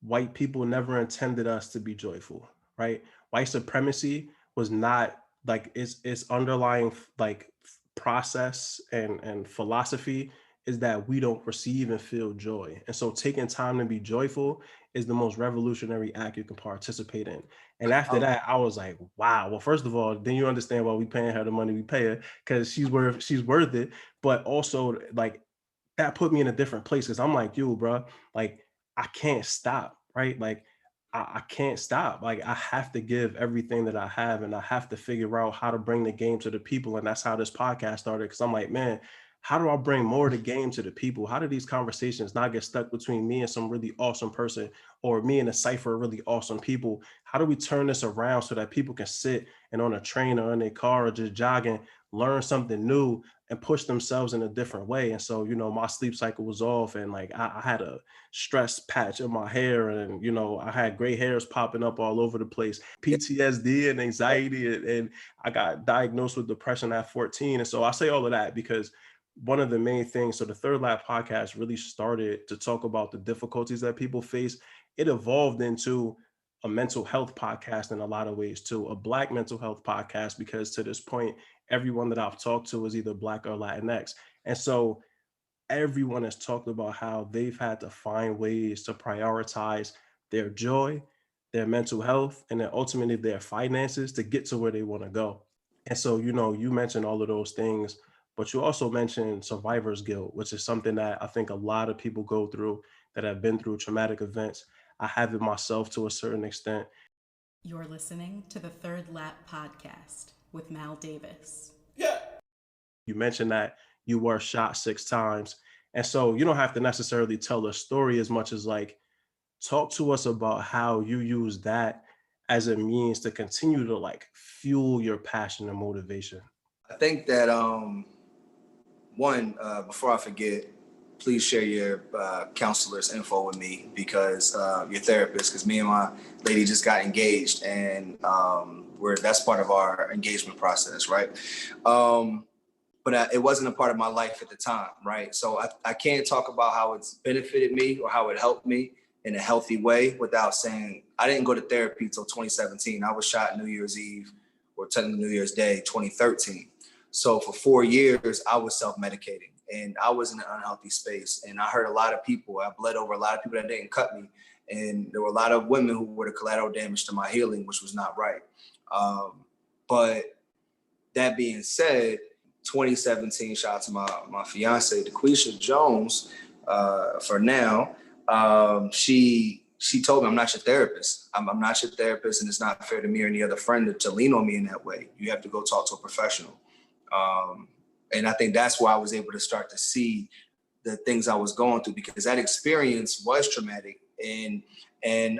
white people never intended us to be joyful, right? White supremacy was not like its underlying like process and philosophy is that we don't receive and feel joy. And so taking time to be joyful is the most revolutionary act you can participate in. And after that, I was like, wow. Well, first of all, then you understand why we paying her the money we pay her, because she's worth it. But also like that put me in a different place because I'm like, you, bro, like I can't stop, right? Like I can't stop. Like I have to give everything that I have, and I have to figure out how to bring the game to the people. And that's how this podcast started. Because I'm like, man, how do I bring more of the game to the people? How do these conversations not get stuck between me and some really awesome person, or me and a cipher of really awesome people? How do we turn this around so that people can sit and on a train or in their car or just jogging, learn something new and push themselves in a different way? And so, my sleep cycle was off, and like I had a stress patch in my hair, and I had gray hairs popping up all over the place, PTSD and anxiety, and I got diagnosed with depression at 14. And so I say all of that because one of the main things, so the Third Lap podcast really started to talk about the difficulties that people face. It evolved into a mental health podcast in a lot of ways too, a Black mental health podcast, because to this point, everyone that I've talked to is either Black or Latinx. And so everyone has talked about how they've had to find ways to prioritize their joy, their mental health, and then ultimately their finances to get to where they want to go. And so, you mentioned all of those things, but you also mentioned survivor's guilt, which is something that I think a lot of people go through that have been through traumatic events. I have it myself to a certain extent. You're listening to the Third Lap Podcast with Mal Davis. You mentioned that you were shot 6 times. And so you don't have to necessarily tell a story as much as like talk to us about how you use that as a means to continue to like fuel your passion and motivation. I think that one, before I forget, please share your counselor's info with me, because your therapist, because me and my lady just got engaged, and that's part of our engagement process, right? But it wasn't a part of my life at the time, right? So I can't talk about how it's benefited me or how it helped me in a healthy way without saying I didn't go to therapy till 2017. I was shot New Year's Eve, or technically New Year's Day, 2013. So for 4 years, I was self-medicating, and I was in an unhealthy space. And I hurt a lot of people. I bled over a lot of people that didn't cut me. And there were a lot of women who were the collateral damage to my healing, which was not right. But that being said, 2017, shout out to my fiance, DeQuisha Jones, for now. She told me, I'm not your therapist. I'm not your therapist, and it's not fair to me or any other friend to lean on me in that way. You have to go talk to a professional. And I think that's why I was able to start to see the things I was going through, because that experience was traumatic, and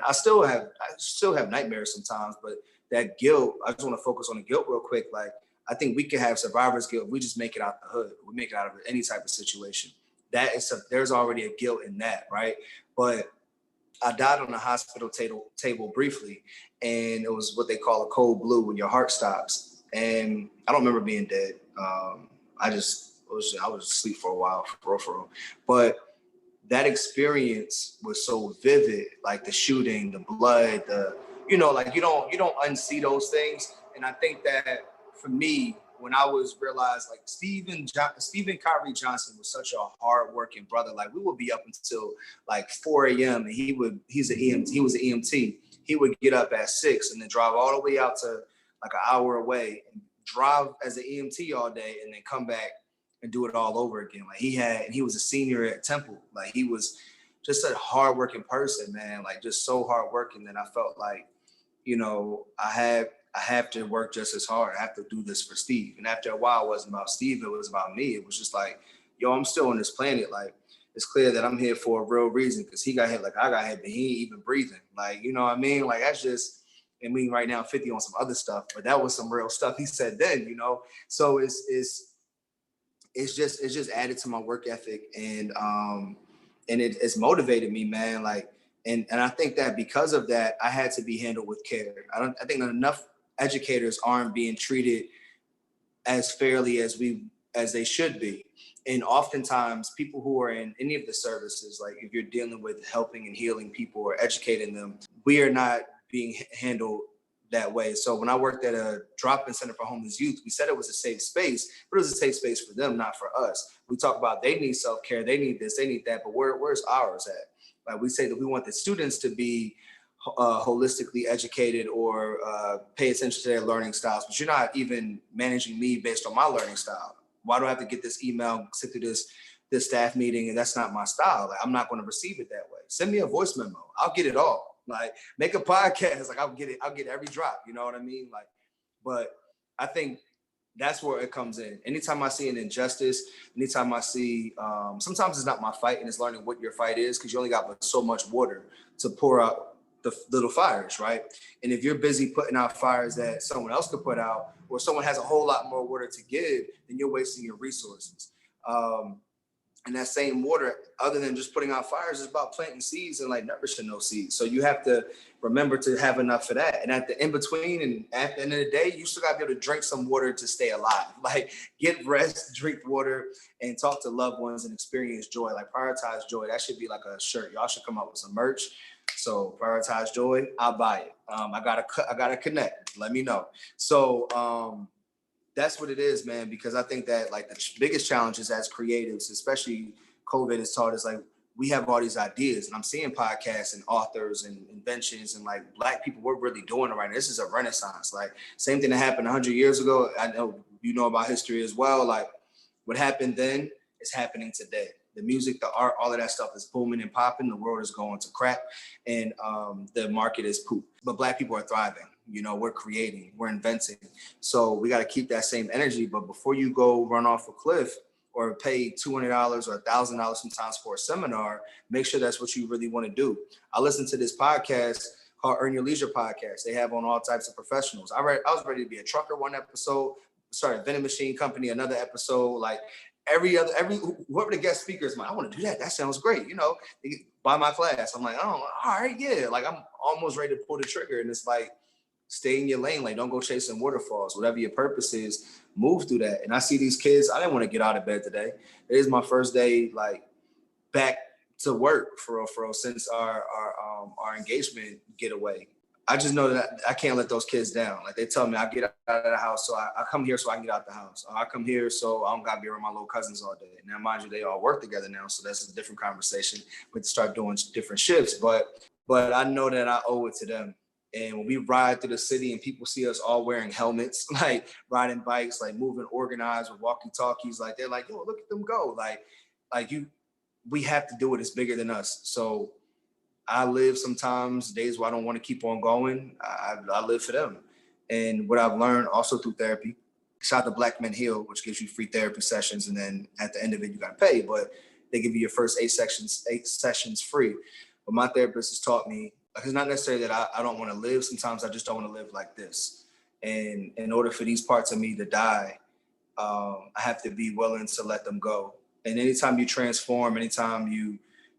I still have nightmares sometimes. But that guilt, I just want to focus on the guilt real quick. Like, I think we can have survivor's guilt. We just make it out the hood. We make it out of any type of situation. There's already a guilt in that, right? But I died on the hospital table briefly, and it was what they call a cold blue, when your heart stops. And I don't remember being dead. I was asleep for a while, for real. But that experience was so vivid, like the shooting, the blood, you don't unsee those things. And I think that for me, when I was realized, like, Stephen Kyrie Johnson was such a hardworking brother. Like, we would be up until like 4 a.m. and he was an EMT. He would get up at 6 and then drive all the way out to like an hour away and drive as an EMT all day, and then come back and do it all over again. Like, he was a senior at Temple. Like, he was just a hardworking person, man. Like, just so hardworking that I felt like, I have to work just as hard. I have to do this for Steve. And after a while, it wasn't about Steve. It was about me. It was just like, yo, I'm still on this planet. Like, it's clear that I'm here for a real reason, because he got hit like I got hit, but he ain't even breathing. Like, you know what I mean? Like, that's just, I mean, right now 50 on some other stuff, but that was some real stuff he said then, So it's just added to my work ethic, and it's motivated me, man. Like, and I think that because of that, I had to be handled with care. I think that enough educators aren't being treated as fairly as they should be. And oftentimes people who are in any of the services, like if you're dealing with helping and healing people or educating them, we are not being handled that way. So when I worked at a drop-in center for homeless youth, we said it was a safe space, but it was a safe space for them, not for us. We talk about they need self-care, they need this, they need that, but where's ours at? Like, we say that we want the students to be holistically educated or pay attention to their learning styles, but you're not even managing me based on my learning style. Why do I have to get this email, sit through this staff meeting, and that's not my style? Like, I'm not going to receive it that way. Send me a voice memo. I'll get it all. Like, make a podcast. Like, I'll get every drop. You know what I mean? Like, but I think that's where it comes in. Anytime I see an injustice, anytime I see, sometimes it's not my fight, and it's learning what your fight is, because you only got so much water to pour out the little fires, right? And if you're busy putting out fires that someone else could put out, or someone has a whole lot more water to give, then you're wasting your resources. And that same water, other than just putting out fires, is about planting seeds and like nourishing those seeds. So you have to remember to have enough for that. And at the in between and at the end of the day, you still got to be able to drink some water to stay alive. Like, get rest, drink water, and talk to loved ones and experience joy. Like, prioritize joy. That should be like a shirt. Y'all should come up with some merch. So prioritize joy. I'll buy it. I gotta connect. Let me know. So that's what it is, man. Because I think that like the biggest challenges as creatives, especially COVID has taught us, like, we have all these ideas, and I'm seeing podcasts and authors and inventions, and like Black people, we're really doing it right now. This is a renaissance. Like, same thing that happened 100 years ago. I know you know about history as well. Like, what happened then is happening today. The music, the art, all of that stuff is booming and popping. The world is going to crap, and the market is poop. But Black people are thriving. You know, we're creating, we're inventing. So we got to keep that same energy. But before you go run off a cliff or pay $200 or $1,000 sometimes for a seminar, make sure that's what you really want to do. I listened to this podcast called Earn Your Leisure Podcast. They have on all types of professionals. I was ready to be a trucker one episode, started a vending machine company another episode, like whoever the guest speaker is, I want to do that. That sounds great. You know, buy my class. I'm like, oh, all right, yeah. Like, I'm almost ready to pull the trigger. And it's like, stay in your lane. Like, don't go chasing waterfalls. Whatever your purpose is, move through that. And I see these kids. I didn't want to get out of bed today. It is my first day, like, back to work for real, since our engagement getaway. I just know that I can't let those kids down. Like, they tell me I get out of the house, so I come here so I can get out the house. Or I come here so I don't got to be around my little cousins all day. Now, mind you, they all work together now, so that's a different conversation. We have to start doing different shifts, but I know that I owe it to them. And when we ride through the city and people see us all wearing helmets, like riding bikes, like moving organized with walkie-talkies, like they're like, yo, look at them go. We have to do it. It's bigger than us. So I live sometimes days where I don't want to keep on going. I live for them. And what I've learned also through therapy, shout out to Black Men Heal, which gives you free therapy sessions. And then at the end of it, you got to pay, but they give you your first 8 sessions free. But my therapist has taught me, it's not necessarily that I don't want to live. Sometimes I just don't want to live like this. And in order for these parts of me to die, I have to be willing to let them go. And anytime you transform, anytime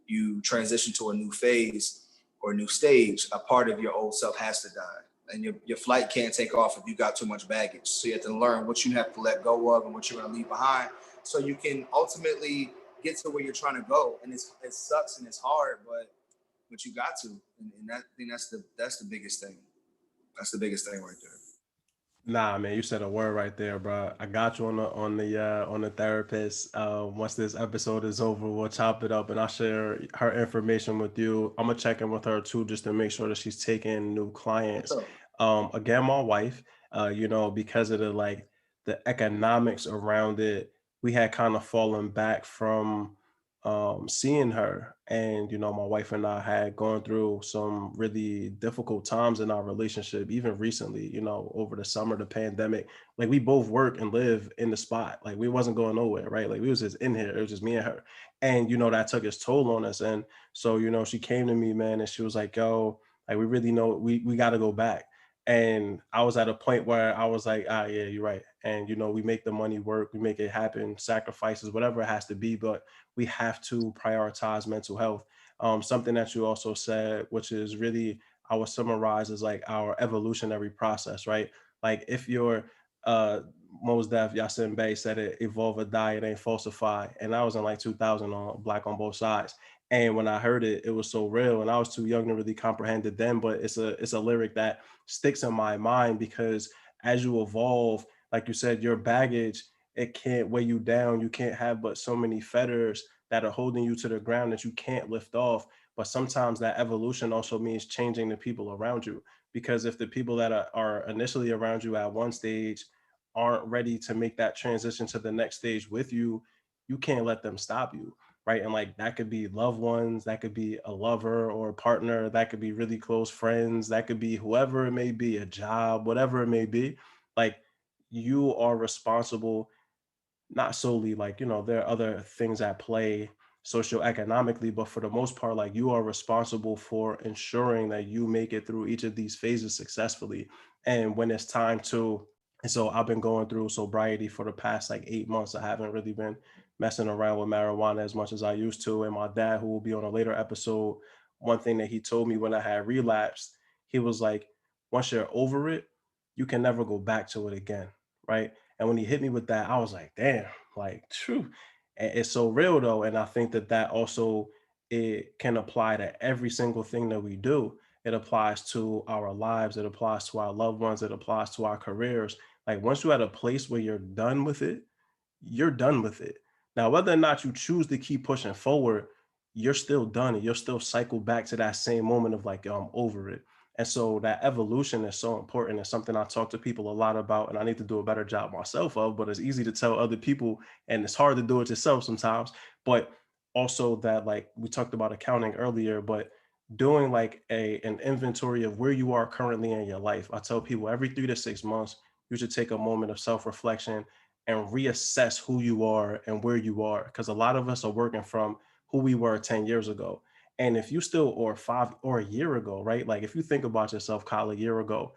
you transition to a new phase or a new stage, a part of your old self has to die. And your flight can't take off if you got too much baggage. So you have to learn what you have to let go of and what you're going to leave behind, so you can ultimately get to where you're trying to go. And it sucks and it's hard, but you got to, and I think that's the biggest thing. That's the biggest thing right there. Nah, man, you said a word right there, bro. I got you on the therapist. Once this episode is over, we'll chop it up and I'll share her information with you. I'm gonna check in with her too, just to make sure that she's taking new clients. Again, my wife, because of the economics around it, we had kind of fallen back from seeing her. And my wife and I had gone through some really difficult times in our relationship, even recently, over the summer, the pandemic. Like, we both work and live in the spot. Like, we wasn't going nowhere, right? Like, we was just in here. It was just me and her. And that took its toll on us. And so she came to me, man, and she was like, yo, like, we really know we got to go back. And I was at a point where I was like, yeah, you're right. And we make the money work, we make it happen, sacrifices, whatever it has to be, but we have to prioritize mental health. Something that you also said, which is really, I would summarize as like our evolutionary process, right? Like, if you're Mos Def, Yasin Bey said it, evolve or die, it ain't falsify. And that was in like 2000 on Black on Both Sides. And when I heard it, it was so real, and I was too young to really comprehend it then, but it's a lyric that sticks in my mind, because as you evolve, like you said, your baggage, it can't weigh you down. You can't have but so many fetters that are holding you to the ground that you can't lift off. But sometimes that evolution also means changing the people around you, because if the people that are initially around you at one stage aren't ready to make that transition to the next stage with you, you can't let them stop you. Right. And like, that could be loved ones, that could be a lover or a partner, that could be really close friends, that could be whoever it may be, a job, whatever it may be. Like, you are responsible, not solely, like, there are other things at play socioeconomically, but for the most part, like, you are responsible for ensuring that you make it through each of these phases successfully. And when it's time to, and so I've been going through sobriety for the past like 8 months. I haven't really been messing around with marijuana as much as I used to. And my dad, who will be on a later episode, one thing that he told me when I had relapsed, he was like, once you're over it, you can never go back to it again. Right. And when he hit me with that, I was like, damn, like, true. And it's so real though. And I think that also, it can apply to every single thing that we do. It applies to our lives. It applies to our loved ones. It applies to our careers. Like, once you're at a place where you're done with it, you're done with it. Now, whether or not you choose to keep pushing forward, you're still done and you'll still cycle back to that same moment of like, yo, I'm over it. And so that evolution is so important. It's something I talk to people a lot about, and I need to do a better job myself of, but it's easy to tell other people and it's hard to do it yourself sometimes. But also that, like we talked about accounting earlier, but doing like an inventory of where you are currently in your life. I tell people every 3 to 6 months, you should take a moment of self-reflection and reassess who you are and where you are. Because a lot of us are working from who we were 10 years ago. And if you still, or 5 or a year ago, right? Like if you think about yourself, Kyle, a year ago,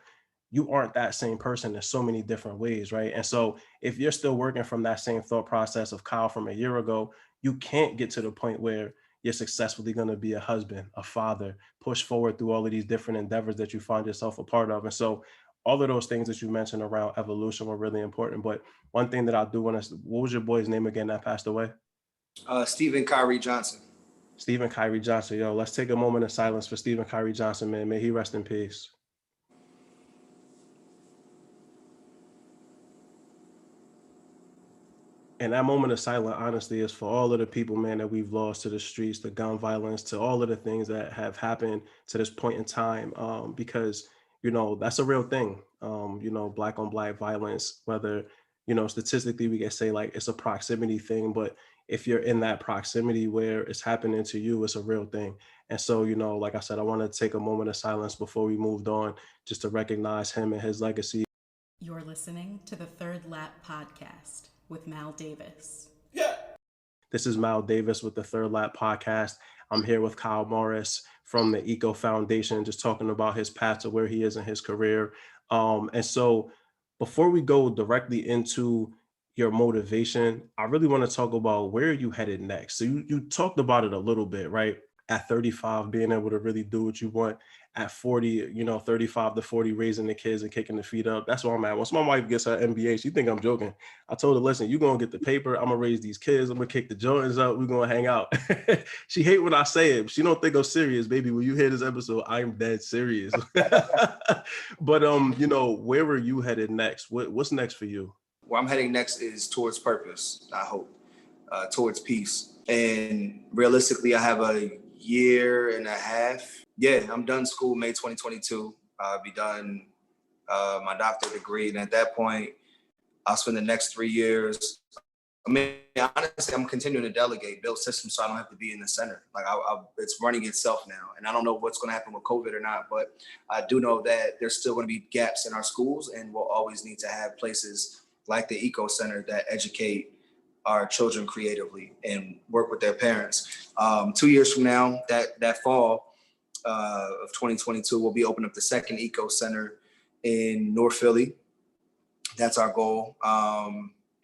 you aren't that same person in so many different ways, right? And so if you're still working from that same thought process of Kyle from a year ago, you can't get to the point where you're successfully going to be a husband, a father, push forward through all of these different endeavors that you find yourself a part of. And so all of those things that you mentioned around evolution were really important. But one thing that I do want to, what was your boy's name again that passed away? Stephen Kyrie Johnson. Stephen Kyrie Johnson. Yo, let's take a moment of silence for Stephen Kyrie Johnson, man. May he rest in peace. And that moment of silence, honestly, is for all of the people, man, that we've lost to the streets, the gun violence, to all of the things that have happened to this point in time. Because, that's a real thing. Black on black violence, whether, statistically we can say like it's a proximity thing, but if you're in that proximity where it's happening to you, it's a real thing. And so, like I said, I want to take a moment of silence before we moved on, just to recognize him and his legacy. You're listening to the Third Lap Podcast with Mal Davis. This is Mal Davis with the Third Lap Podcast. I'm here with Kyle Morris from the Eco Foundation, just talking about his path to where he is in his career. And so before we go directly into your motivation, I really want to talk about where you headed next. So you talked about it a little bit, right? At 35, being able to really do what you want. At 40, 35 to 40, raising the kids and kicking the feet up. That's where I'm at. Once my wife gets her MBA, she think I'm joking. I told her, listen, you're going to get the paper. I'm going to raise these kids. I'm going to kick the Jordans up. We're going to hang out. She hate when I say it. She don't think I'm serious, baby. When you hear this episode, I'm dead serious. But, where were you headed next? What's next for you? Where I'm heading next is towards purpose, I hope, towards peace. And realistically, I have a year and a half. Yeah, I'm done school May 2022. I'll be done my doctorate degree. And at that point, I'll spend the next 3 years. I mean, honestly, I'm continuing to delegate, build systems so I don't have to be in the center. Like it's running itself now. And I don't know what's going to happen with COVID or not, but I do know that there's still going to be gaps in our schools, and we'll always need to have places like the Eco Center that educate our children creatively and work with their parents. 2 years from now, that fall of 2022, we'll be opening up the second Eco Center in North Philly. That's our goal.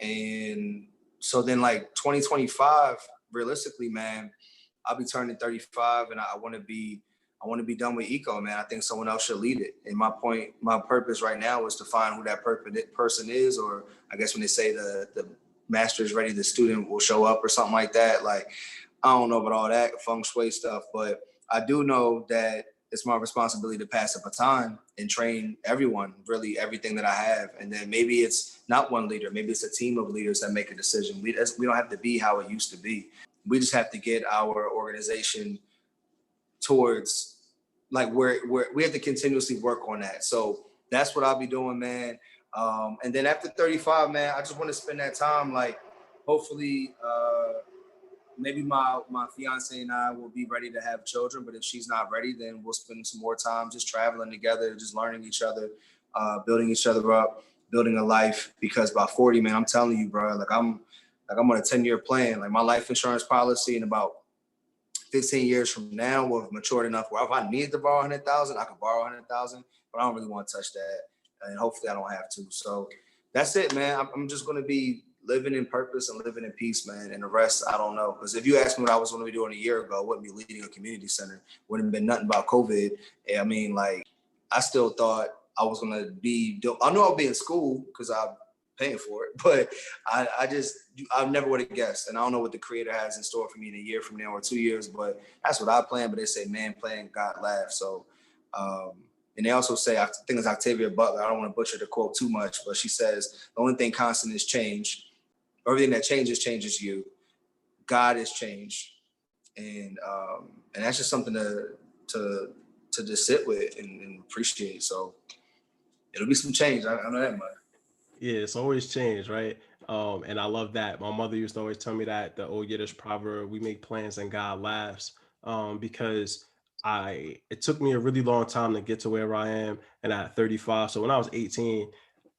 And so then like 2025, realistically, man, I'll be turning 35 and I want to be done with Eco, man. I think someone else should lead it. And my purpose right now is to find who that person is, or I guess when they say the master is ready, the student will show up or something like that. Like, I don't know about all that feng shui stuff, but I do know that it's my responsibility to pass the baton and train everyone, really everything that I have. And then maybe it's not one leader, maybe it's a team of leaders that make a decision. We don't have to be how it used to be. We just have to get our organization towards like where we have to continuously work on that. So that's what I'll be doing, man. And then after 35, man, I just want to spend that time, like, hopefully, maybe my fiance and I will be ready to have children, but if she's not ready, then we'll spend some more time just traveling together, just learning each other, building each other up, building a life. Because by 40, man, I'm telling you, bro, I'm on a 10-year plan. Like, my life insurance policy in about 15 years from now will have matured enough where if I need to borrow 100,000, I can borrow 100,000, but I don't really want to touch that. And hopefully I don't have to. So that's it, man. I'm just going to be living in purpose and living in peace, man. And the rest, I don't know. Because if you asked me what I was going to be doing a year ago, I wouldn't be leading a community center. Wouldn't have been nothing about COVID. I mean, like, I still thought I was going to be, I know I'll be in school because I'm paying for it, but I never would have guessed. And I don't know what the creator has in store for me in a year from now or 2 years, but that's what I plan. But they say, man, playing God laughs. So, and they also say, I think it's Octavia Butler, I don't want to butcher the quote too much, but she says, the only thing constant is change. Everything that changes you. God has changed, and that's just something to just sit with and appreciate. So it'll be some change. I know that much. Yeah, it's always changed, right? And I love that. My mother used to always tell me that the old Yiddish proverb, we make plans and God laughs. Because it took me a really long time to get to where I am and at 35. So when I was 18,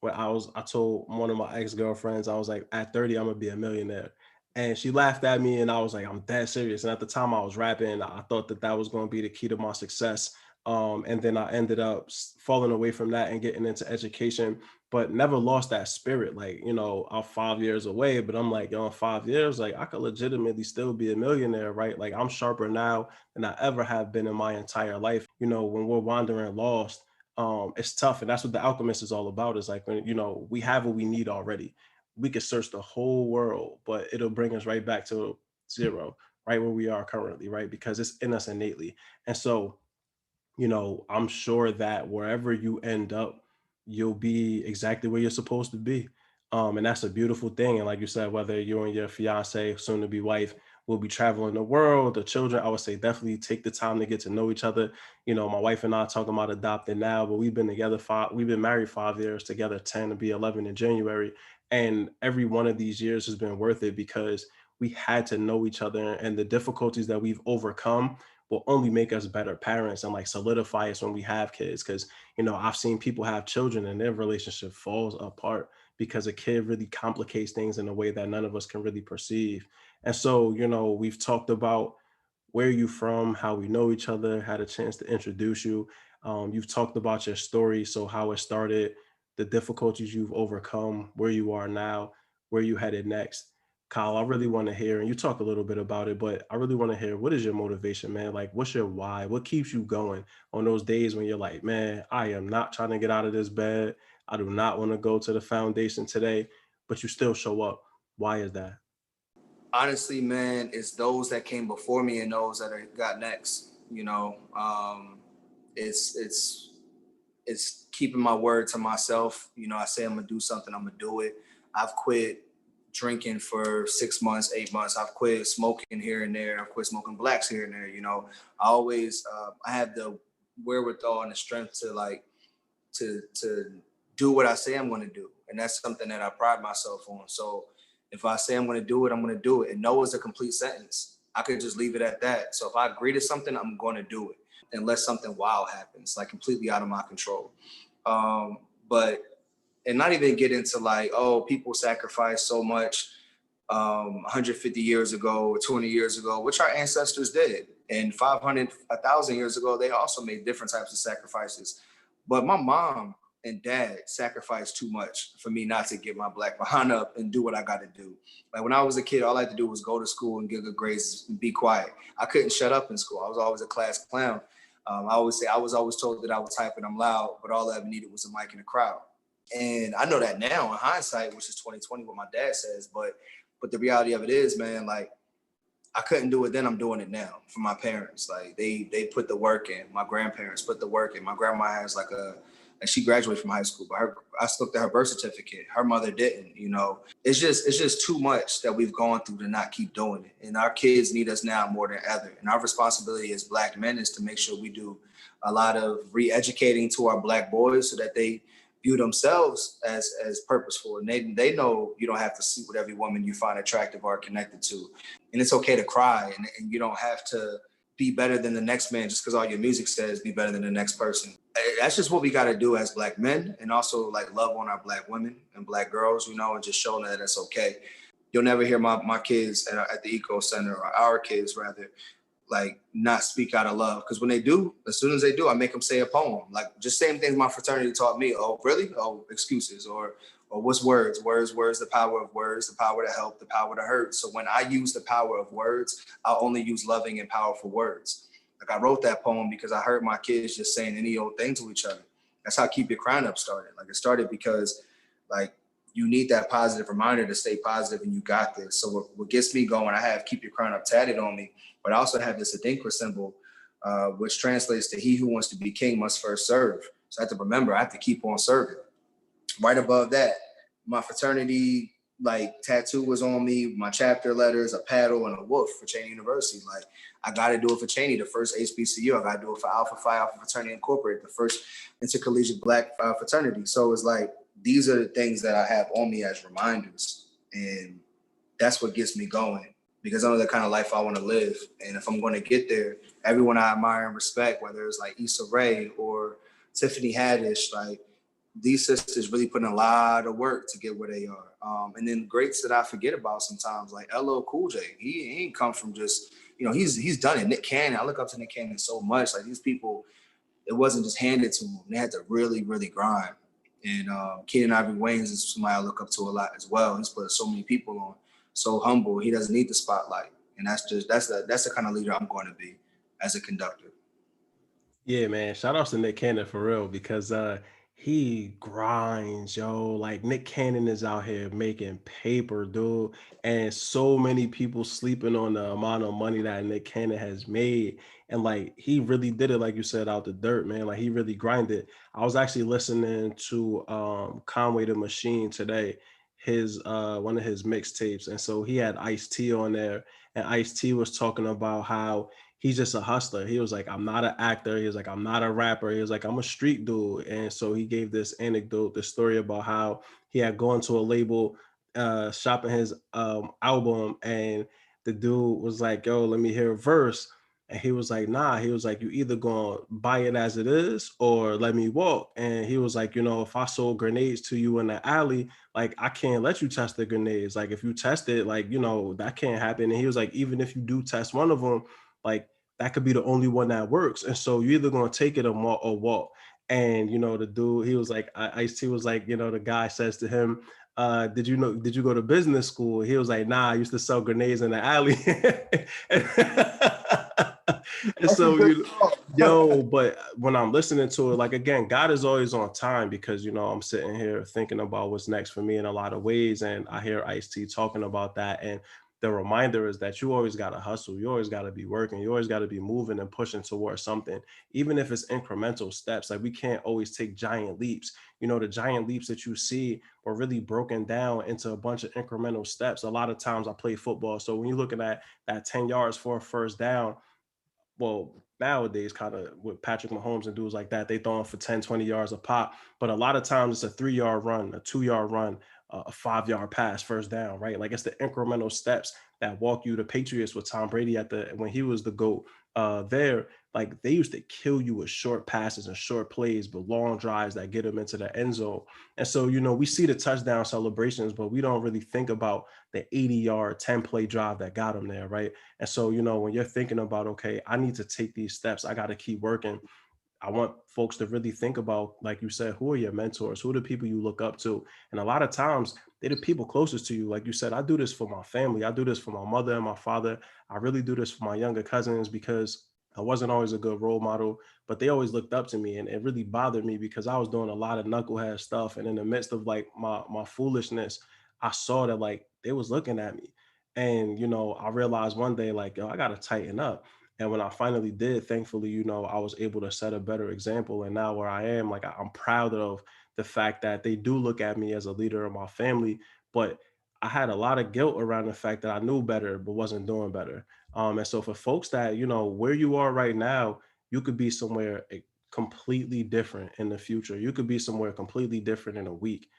I told one of my ex-girlfriends, I was like, at 30, I'm gonna be a millionaire. And she laughed at me and I was like, I'm dead serious. And at the time I was rapping, I thought that that was going to be the key to my success. And then I ended up falling away from that and getting into education, but never lost that spirit. Like, I'm 5 years away, but I'm like, yo, in 5 years, like I could legitimately still be a millionaire, right? Like I'm sharper now than I ever have been in my entire life. When we're wandering lost, it's tough. And that's what the alchemist is all about. Is like, when, we have what we need already. We could search the whole world, but it'll bring us right back to zero, right where we are currently, right? Because it's in us innately. And so, I'm sure that wherever you end up, you'll be exactly where you're supposed to be. And that's a beautiful thing. And like you said, whether you and your fiance, soon to be wife, will be traveling the world, the children, I would say definitely take the time to get to know each other. My wife and I are talking about adopting now, but we've been married 5 years, together 10 to be 11 in January. And every one of these years has been worth it because we had to know each other, and the difficulties that we've overcome will only make us better parents and like solidify us when we have kids. Because I've seen people have children and their relationship falls apart because a kid really complicates things in a way that none of us can really perceive. And so, we've talked about where you from, how we know each other, had a chance to introduce you. You've talked about your story, so how it started, the difficulties you've overcome, where you are now, where you headed next. Kyle, I really want to hear, and you talk a little bit about it, but I really want to hear, what is your motivation, man? Like, what's your why? What keeps you going on those days when you're like, man, I am not trying to get out of this bed. I do not want to go to the foundation today, but you still show up. Why is that? Honestly, man, it's those that came before me and those that got next. It's keeping my word to myself. I say I'm gonna do something, I'm gonna do it. I've quit drinking for 6 months, 8 months. I've quit smoking here and there. I've quit smoking blacks here and there. I always I have the wherewithal and the strength to to do what I say I'm going to do, and that's something that I pride myself on. So if I say I'm going to do it, I'm going to do it. And no is a complete sentence. I could just leave it at that. So if I agree to something, I'm going to do it, unless something wild happens, like completely out of my control. But and not even get into like, oh, people sacrifice so much 150 years ago or 20 years ago, which our ancestors did. And 500, 1,000 years ago, they also made different types of sacrifices. But my mom and dad sacrificed too much for me not to get my black behind up and do what I got to do. Like when I was a kid, all I had to do was go to school and get good grades and be quiet. I couldn't shut up in school. I was always a class clown. I always say I was always told that I was hype and I'm loud, but all I ever needed was a mic in the crowd. And I know that now in hindsight, which is 2020, what my dad says, but the reality of it is, man, like I couldn't do it then. I'm doing it now for my parents. Like they put the work in. My grandparents put the work in. My grandma has and she graduated from high school, but I looked at her birth certificate. Her mother didn't. It's just too much that we've gone through to not keep doing it. And our kids need us now more than ever. And our responsibility as Black men is to make sure we do a lot of re-educating to our Black boys so that they view themselves as purposeful. And they know you don't have to sleep with every woman you find attractive or connected to. And it's okay to cry, and you don't have to be better than the next man just because all your music says be better than the next person. That's just what we got to do as Black men, and also like love on our Black women and Black girls, and just show them that it's okay. You'll never hear my kids at the Eco Center, or our kids rather, like not speak out of love, because when they do, as soon as they do, I make them say a poem, like just same things my fraternity taught me. Oh, really? Oh, excuses, or what's words, the power of words, the power to help, the power to hurt. So when I use the power of words, I'll only use loving and powerful words. Like I wrote that poem because I heard my kids just saying any old thing to each other. That's how Keep Your Crown Up started. Like it started because like you need that positive reminder to stay positive, and you got this. So what gets me going, I have Keep Your Crown Up tatted on me, but I also have this Adinkra symbol, which translates to he who wants to be king must first serve. So I have to remember, I have to keep on serving. Right above that, my fraternity like tattoo was on me, my chapter letters, a paddle, and a wolf for Cheney University. Like, I got to do it for Cheney, the first HBCU. I got to do it for Alpha Phi Alpha Fraternity Incorporated, the first intercollegiate Black fraternity. So it's like, these are the things that I have on me as reminders. And that's what gets me going, because I know the kind of life I want to live. And if I'm going to get there, everyone I admire and respect, whether it's like Issa Rae or Tiffany Haddish, like, these sisters really put in a lot of work to get where they are. And then greats that I forget about sometimes, like LL Cool J. He ain't come from just, he's done it. Nick Cannon, I look up to Nick Cannon so much. Like, these people, it wasn't just handed to them. They had to really, really grind. And Keenen Ivory Wayans is somebody I look up to a lot as well. He's put so many people on. So humble. He doesn't need the spotlight. And that's the kind of leader I'm going to be as a conductor. Yeah, man. Shout outs to Nick Cannon for real, because he grinds, yo. Like, Nick Cannon is out here making paper, dude. And so many people sleeping on the amount of money that Nick Cannon has made. And like, he really did it, like you said, out the dirt, man. Like, he really grinded. I was actually listening to Conway the Machine today, his one of his mixtapes. And so he had Ice-T on there, and Ice-T was talking about how he's just a hustler. He was like, I'm not an actor. He was like, I'm not a rapper. He was like, I'm a street dude. And so he gave this anecdote, the story about how he had gone to a label, shopping his album, and the dude was like, yo, let me hear a verse. And he was like, nah. He was like, you either gonna buy it as it is or let me walk. And he was like, if I sold grenades to you in the alley, like, I can't let you test the grenades. Like, if you test it, like, that can't happen. And he was like, even if you do test one of them, like, that could be the only one that works. And so you're either going to take it or walk. And, the dude, he was like, Ice-T was like, the guy says to him, did you go to business school? He was like, nah, I used to sell grenades in the alley. And so, but when I'm listening to it, like, again, God is always on time, because, I'm sitting here thinking about what's next for me in a lot of ways. And I hear Ice-T talking about that. And the reminder is that you always got to hustle. You always got to be working. You always got to be moving and pushing towards something, even if it's incremental steps. Like, we can't always take giant leaps. The giant leaps that you see are really broken down into a bunch of incremental steps. A lot of times I play football. So when you're looking at that 10 yards for a first down, well, nowadays, kind of with Patrick Mahomes and dudes like that, they throwing for 10, 20 yards a pop. But a lot of times it's a 3-yard run, a 2-yard run, a 5-yard pass, first down, right? Like, it's the incremental steps that walk you. The Patriots with Tom Brady when he was the GOAT, there, like, they used to kill you with short passes and short plays, but long drives that get them into the end zone. And so, we see the touchdown celebrations, but we don't really think about the 80-yard, 10-play drive that got them there, right? And so, when you're thinking about, okay, I need to take these steps, I got to keep working. I want folks to really think about, like you said, who are your mentors? Who are the people you look up to? And a lot of times they're the people closest to you. Like you said, I do this for my family. I do this for my mother and my father. I really do this for my younger cousins, because I wasn't always a good role model, but they always looked up to me. And it really bothered me, because I was doing a lot of knucklehead stuff. And in the midst of, like, my foolishness, I saw that, like, they was looking at me. And, I realized one day, like, yo, I got to tighten up. And when I finally did, thankfully, I was able to set a better example. And now where I am, like, I'm proud of the fact that they do look at me as a leader of my family. But I had a lot of guilt around the fact that I knew better, but wasn't doing better. And so for folks that, where you are right now, you could be somewhere completely different in the future. You could be somewhere completely different in a week.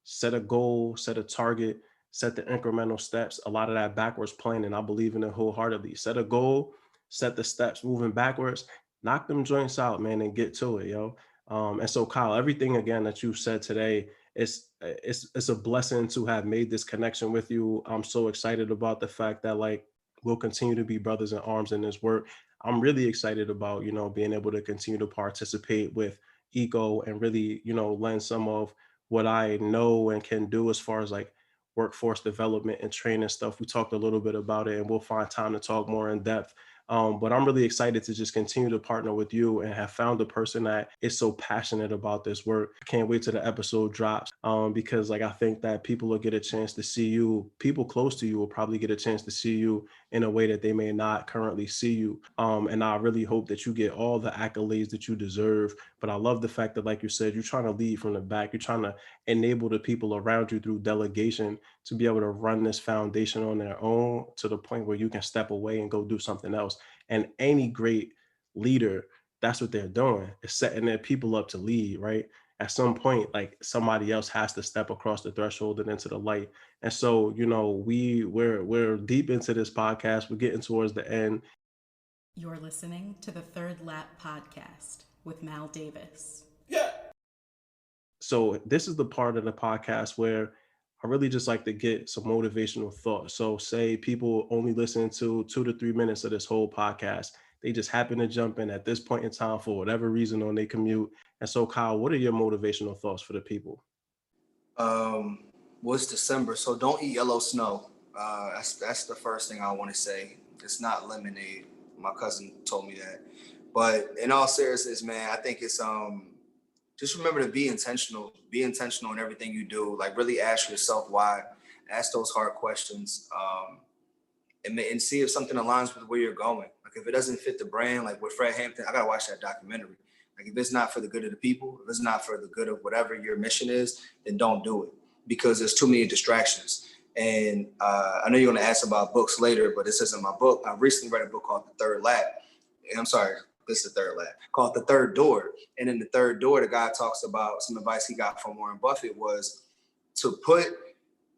Set a goal, set a target, set the incremental steps. A lot of that backwards planning, I believe in it wholeheartedly. Set a goal, set the steps moving backwards, knock them joints out, man, and get to it, yo. And so, Kyle, everything again that you said today, it's a blessing to have made this connection with you. I'm so excited about the fact that, like, we'll continue to be brothers in arms in this work. I'm really excited about, being able to continue to participate with ECO and really, lend some of what I know and can do as far as, like, workforce development and training stuff. We talked a little bit about it, and we'll find time to talk more in depth. But I'm really excited to just continue to partner with you and have found a person that is so passionate about this work. I can't wait till the episode drops, because, like, I think that people will get a chance to see you. People close to you will probably get a chance to see you in a way that they may not currently see you. And I really hope that you get all the accolades that you deserve. But I love the fact that, like you said, you're trying to lead from the back. You're trying to enable the people around you through delegation to be able to run this foundation on their own to the point where you can step away and go do something else. And any great leader, that's what they're doing, is setting their people up to lead, right? At some point, like, somebody else has to step across the threshold and into the light. And so, we're deep into this podcast. We're getting towards the end. You're listening to the Third Lap Podcast with Mal Davis. Yeah. So this is the part of the podcast where I really just like to get some motivational thoughts. So say people only listen to 2 to 3 minutes of this whole podcast. They just happen to jump in at this point in time for whatever reason on their commute. And so, Kyle, what are your motivational thoughts for the people? Well, it's December, so don't eat yellow snow. That's the first thing I want to say. It's not lemonade. My cousin told me that. But in all seriousness, man, I think it's just remember to be intentional. Be intentional in everything you do. Like, really ask yourself why. Ask those hard questions, and see if something aligns with where you're going. Like, if it doesn't fit the brand, like with Fred Hampton, I gotta watch that documentary. Like, if it's not for the good of the people, if it's not for the good of whatever your mission is, then don't do it, because there's too many distractions. And I know you're going to ask about books later, but this isn't my book. I recently read a book called The Third Lap. And I'm sorry, this is The Third Lap, called The Third Door. And in The Third Door, the guy talks about some advice he got from Warren Buffett was to put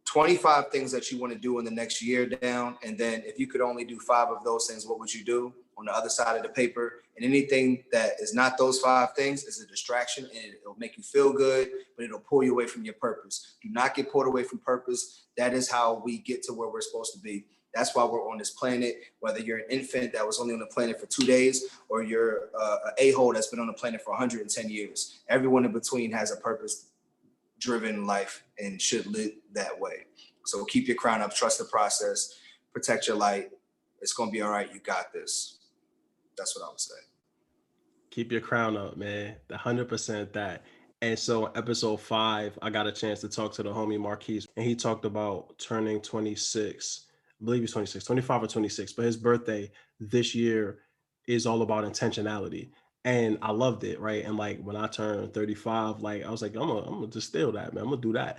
25 things that you want to do in the next year down. And then if you could only do 5 of those things, what would you do on the other side of the paper? And anything that is not those 5 things is a distraction, and it'll make you feel good, but it'll pull you away from your purpose. Do not get pulled away from purpose. That is how we get to where we're supposed to be. That's why we're on this planet, whether you're an infant that was only on the planet for 2 days, or you're an a-hole that's been on the planet for 110 years. Everyone in between has a purpose-driven life and should live that way. So keep your crown up, trust the process, protect your light. It's going to be all right. You got this. That's what I would say. Keep your crown up, man. 100% that. And so episode 5, I got a chance to talk to the homie Marquise, and he talked about turning 26. I believe he's 26, 25 or 26, but his birthday this year is all about intentionality. And I loved it, right? And like when I turned 35, like I was like, I'm gonna just steal that, man. I'm gonna do that.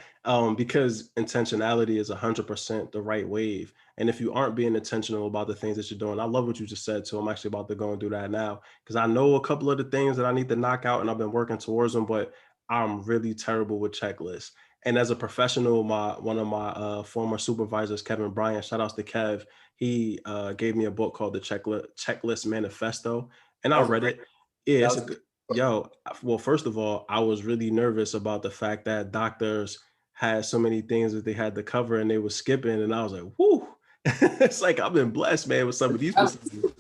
Because intentionality is 100% the right wave. And if you aren't being intentional about the things that you're doing, I love what you just said too. I'm actually about to go and do that now, because I know a couple of the things that I need to knock out, and I've been working towards them, but I'm really terrible with checklists. And as a professional, one of my former supervisors, Kevin Bryant, shout outs to Kev, he gave me a book called The Checklist Manifesto, and I read it. Yeah, it's a good. Yo, well, first of all, I was really nervous about the fact that doctors had so many things that they had to cover and they were skipping, and I was like, whoo. It's like I've been blessed, man, with some of these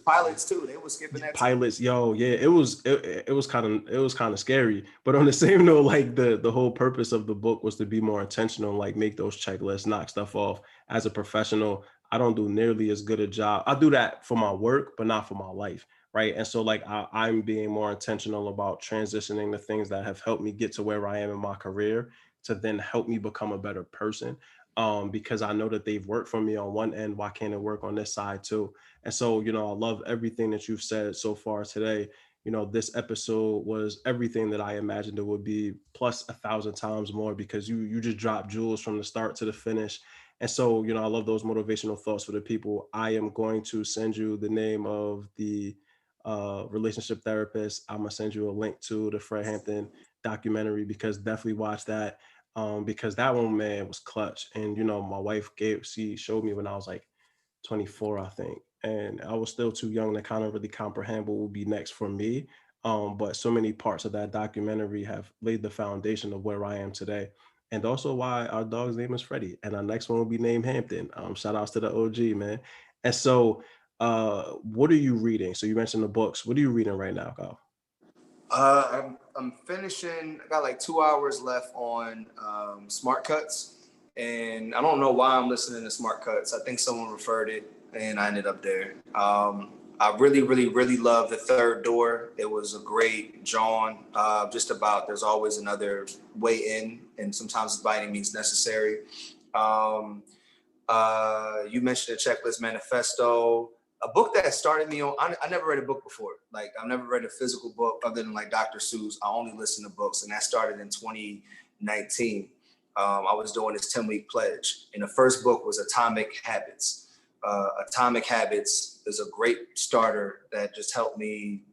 pilots too. They were skipping that pilots. Yo, yeah, it was kind of scary. But on the same note, like the whole purpose of the book was to be more intentional, like make those checklists, knock stuff off. As a professional, I don't do nearly as good a job. I do that for my work, but not for my life, right? And so like I'm being more intentional about transitioning the things that have helped me get to where I am in my career to then help me become a better person. Because I know that they've worked for me on one end. Why can't it work on this side too? And so, I love everything that you've said so far today. This episode was everything that I imagined it would be, plus 1,000 times more, because you just dropped jewels from the start to the finish. And so, I love those motivational thoughts for the people. I am going to send you the name of the relationship therapist. I'm going to send you a link to the Fred Hampton documentary, because definitely watch that. Because that one, man, was clutch. And, my wife she showed me when I was like 24, I think. And I was still too young to kind of really comprehend what would be next for me. But so many parts of that documentary have laid the foundation of where I am today. And also why our dog's name is Freddie. And our next one will be named Hampton. Shout outs to the OG, man. And so what are you reading? So you mentioned the books. What are you reading right now, Kyle? I'm finishing. I got like 2 hours left on Smart Cuts, and I don't know why I'm listening to Smart Cuts. I think someone referred it, and I ended up there. I really, really, really love The Third Door. It was a great John, just about there's always another way in, and sometimes by any means necessary. You mentioned the Checklist Manifesto. A book that started me on, I never read a book before. Like, I've never read a physical book other than like Dr. Seuss. I only listen to books, and that started in 2019. I was doing this 10-week pledge, and the first book was Atomic Habits. Atomic Habits is a great starter that just helped me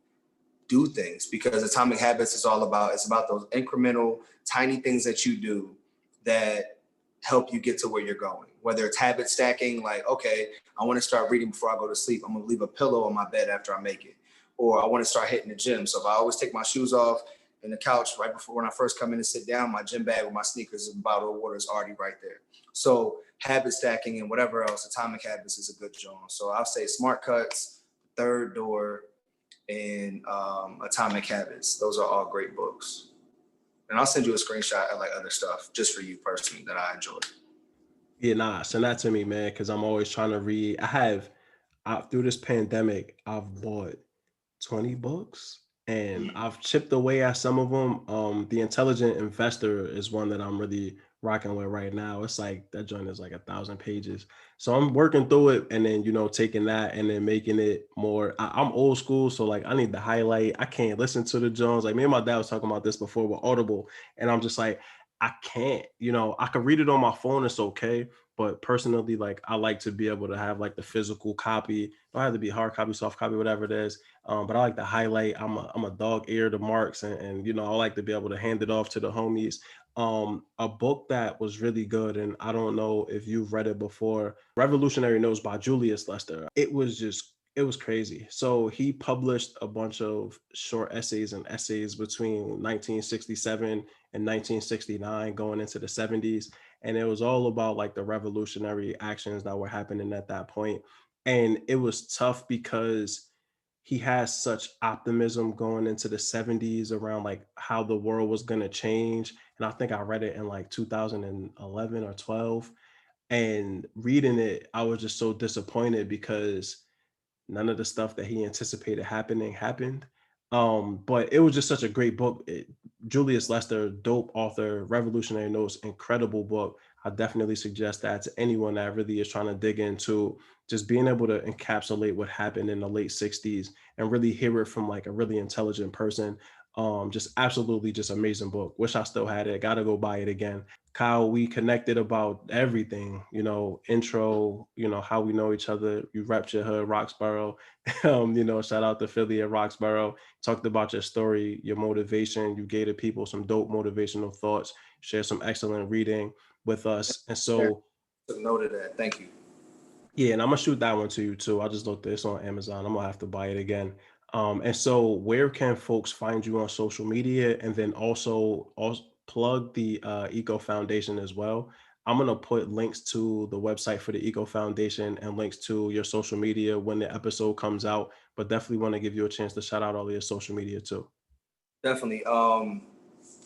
do things, because Atomic Habits is all about, it's about those incremental, tiny things that you do that help you get to where you're going. Whether it's habit stacking, like, okay, I want to start reading before I go to sleep. I'm going to leave a pillow on my bed after I make it. Or I want to start hitting the gym. So if I always take my shoes off in the couch right before, when I first come in and sit down, my gym bag with my sneakers and bottle of water is already right there. So habit stacking and whatever else, Atomic Habits is a good genre. So I'll say Smart Cuts, Third Door, and Atomic Habits. Those are all great books. And I'll send you a screenshot of like other stuff just for you personally that I enjoy. Yeah, nah, send that to me, man, because I'm always trying to read. Through this pandemic, I've bought 20 books and I've chipped away at some of them. The Intelligent Investor is one that I'm really rocking with right now. It's like that joint is like 1,000 pages. So I'm working through it and then, taking that and then making it more. I'm old school. So like I need to highlight. I can't listen to the Jones. Like me and my dad was talking about this before with Audible. And I'm just like, I can't, I could read it on my phone. It's okay. But personally, like I like to be able to have like the physical copy. Don't have to be hard copy, soft copy, whatever it is. But I like to highlight. I'm a dog ear to marks, and I like to be able to hand it off to the homies. A book that was really good, and I don't know if you've read it before, Revolutionary Notes by Julius Lester. It was crazy. So he published a bunch of short essays and essays between 1967 and 1969 going into the 70s. And it was all about like the revolutionary actions that were happening at that point. And it was tough because he has such optimism going into the 70s around like how the world was going to change. And I think I read it in like 2011 or 12. And reading it, I was just so disappointed because none of the stuff that he anticipated happening happened. But it was just such a great book. Julius Lester, dope author, Revolutionary Notes, incredible book. I definitely suggest that to anyone that really is trying to dig into just being able to encapsulate what happened in the late 60s and really hear it from like a really intelligent person. Just absolutely just amazing book. Wish I still had it. Gotta go buy it again. Kyle, we connected about everything, intro, how we know each other. You repped your hood, Roxboro. Shout out to Philly and Roxboro. Talked about your story, your motivation. You gave the people some dope motivational thoughts, share some excellent reading with us. And so, Took note of that. Thank you. yeah, and I'm gonna shoot that one to you too. I just looked this on Amazon. I'm gonna have to buy it again. And so where can folks find you on social media? And then also plug the Eco Foundation as well. I'm gonna put links to the website for the Eco Foundation and links to your social media when the episode comes out, but definitely want to give you a chance to shout out all of your social media too. Definitely.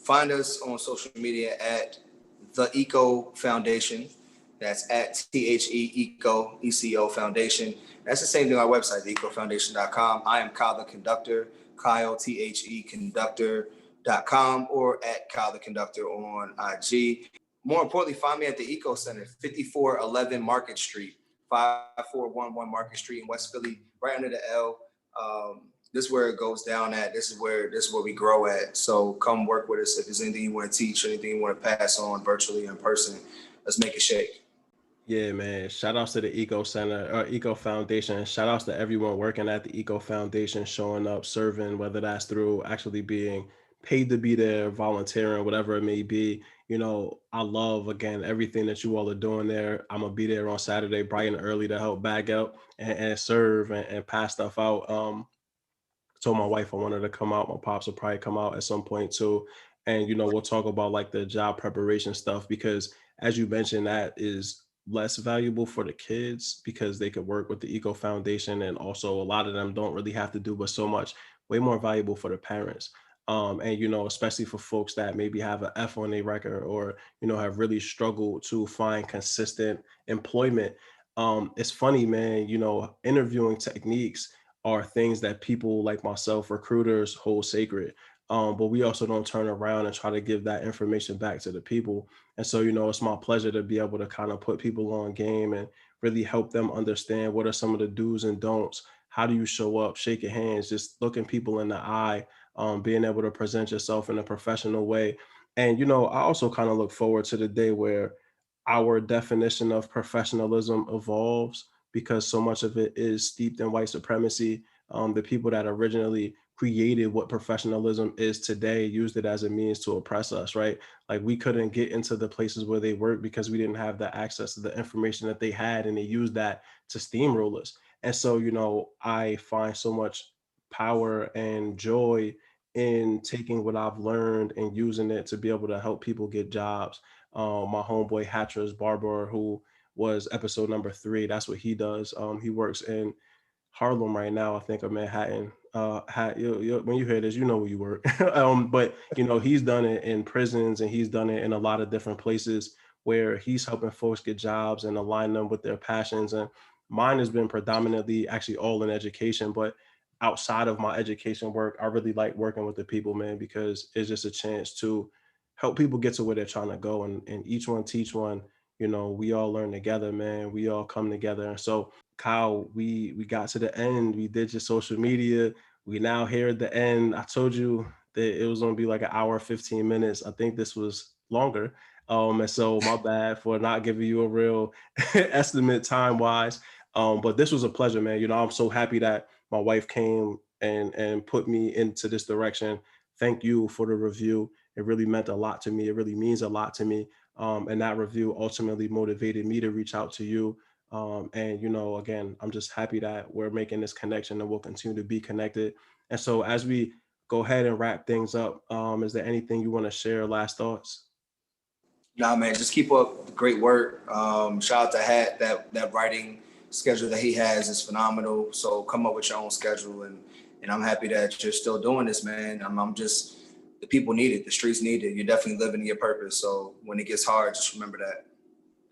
Find us on social media at the Eco Foundation. That's at THE ECO Foundation. That's the same thing on our website, theecofoundation.com. I am Kyle the Conductor, Kyle, THE Conductor.com, or at Kyle the Conductor on IG. More importantly, find me at the Eco Center, 5411 Market Street, 5411 Market Street in West Philly, right under the L. This is where it goes down at. This is where we grow at. So come work with us. If there's anything you want to teach, anything you want to pass on virtually in person, let's make it shake. Yeah, man. Shout outs to the Eco Center or Eco Foundation. Shout outs to everyone working at the Eco Foundation, showing up, serving, whether that's through actually being paid to be there, volunteering, whatever it may be. I love, again, everything that you all are doing there. I'm going to be there on Saturday, bright and early to help bag up and serve and pass stuff out. Told my wife I wanted to come out. My pops will probably come out at some point too. And, we'll talk about like the job preparation stuff because as you mentioned, that is less valuable for the kids because they could work with the Eco Foundation. And also a lot of them don't really have to do, but so much way more valuable for the parents. And, especially for folks that maybe have an F on their record or, have really struggled to find consistent employment. It's funny, man, interviewing techniques are things that people like myself, recruiters, hold sacred. but we also don't turn around and try to give that information back to the people. And so, it's my pleasure to be able to kind of put people on game and really help them understand what are some of the do's and don'ts. How do you show up, shake your hands, just looking people in the eye, being able to present yourself in a professional way. And, I also kind of look forward to the day where our definition of professionalism evolves, because so much of it is steeped in white supremacy. The people that originally created what professionalism is today used it as a means to oppress us, right? Like, we couldn't get into the places where they work because we didn't have the access to the information that they had, and they used that to steamroll us. And so, I find so much power and joy in taking what I've learned and using it to be able to help people get jobs. My homeboy Hatcher's Barber, who was episode number 3, that's what he does. He works in Harlem right now, I think, or Manhattan. When you hear this, you know where you work. But he's done it in prisons, and he's done it in a lot of different places where he's helping folks get jobs and align them with their passions. And mine has been predominantly actually all in education, but outside of my education work, I really like working with the people, man, because it's just a chance to help people get to where they're trying to go, and each one teach one. We all learn together, man. We all come together. And so, Kyle, we got to the end. We did your social media. We now here at the end. I told you that it was going to be like an hour, 15 minutes. I think this was longer. And so my bad for not giving you a real estimate time wise. But this was a pleasure, man. I'm so happy that my wife came and put me into this direction. Thank you for the review. It really meant a lot to me. It really means a lot to me. And that review ultimately motivated me to reach out to you. And, again, I'm just happy that we're making this connection, and we'll continue to be connected. And so as we go ahead and wrap things up, is there anything you want to share, last thoughts? Nah, man, just keep up the great work. Shout out to Hat. That writing schedule that he has is phenomenal. So come up with your own schedule, and I'm happy that you're still doing this, man. I'm just, the people need it, the streets need it. You're definitely living your purpose. So when it gets hard, just remember that.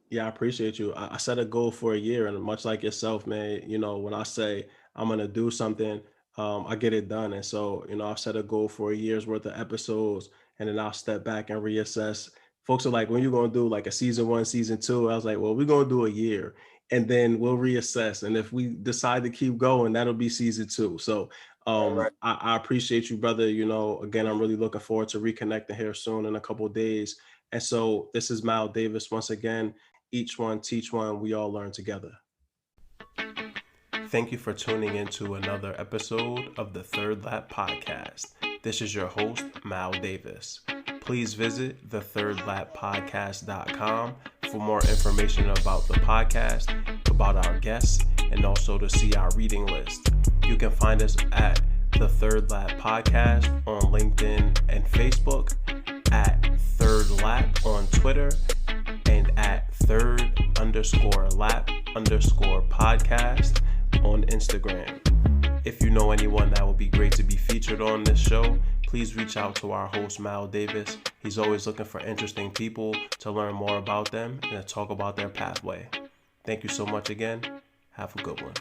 Yeah, I appreciate you. I set a goal for a year, and much like yourself, man, when I say I'm gonna do something, I get it done. And so, I've set a goal for a year's worth of episodes, and then I'll step back and reassess. Folks are like, when you gonna do like a season 1, season 2? I was like, well, we're gonna do a year, and then we'll reassess. And if we decide to keep going, that'll be season 2. So Right. I appreciate you, brother. Again, I'm really looking forward to reconnecting here soon in a couple of days. And so this is Mal Davis once again. Each one teach one, we all learn together. Thank you for tuning into another episode of the Third Lap Podcast. This is your host, Mal Davis. Please visit thethirdlappodcast.com for more information about the podcast, about our guests, and also to see our reading list. You can find us at The Third Lap Podcast on LinkedIn and Facebook, at Third Lap on Twitter, and at third_lap_podcast on Instagram. If you know anyone that would be great to be featured on this show, please reach out to our host, Mal Davis. He's always looking for interesting people to learn more about them and to talk about their pathway. Thank you so much again. Have a good one.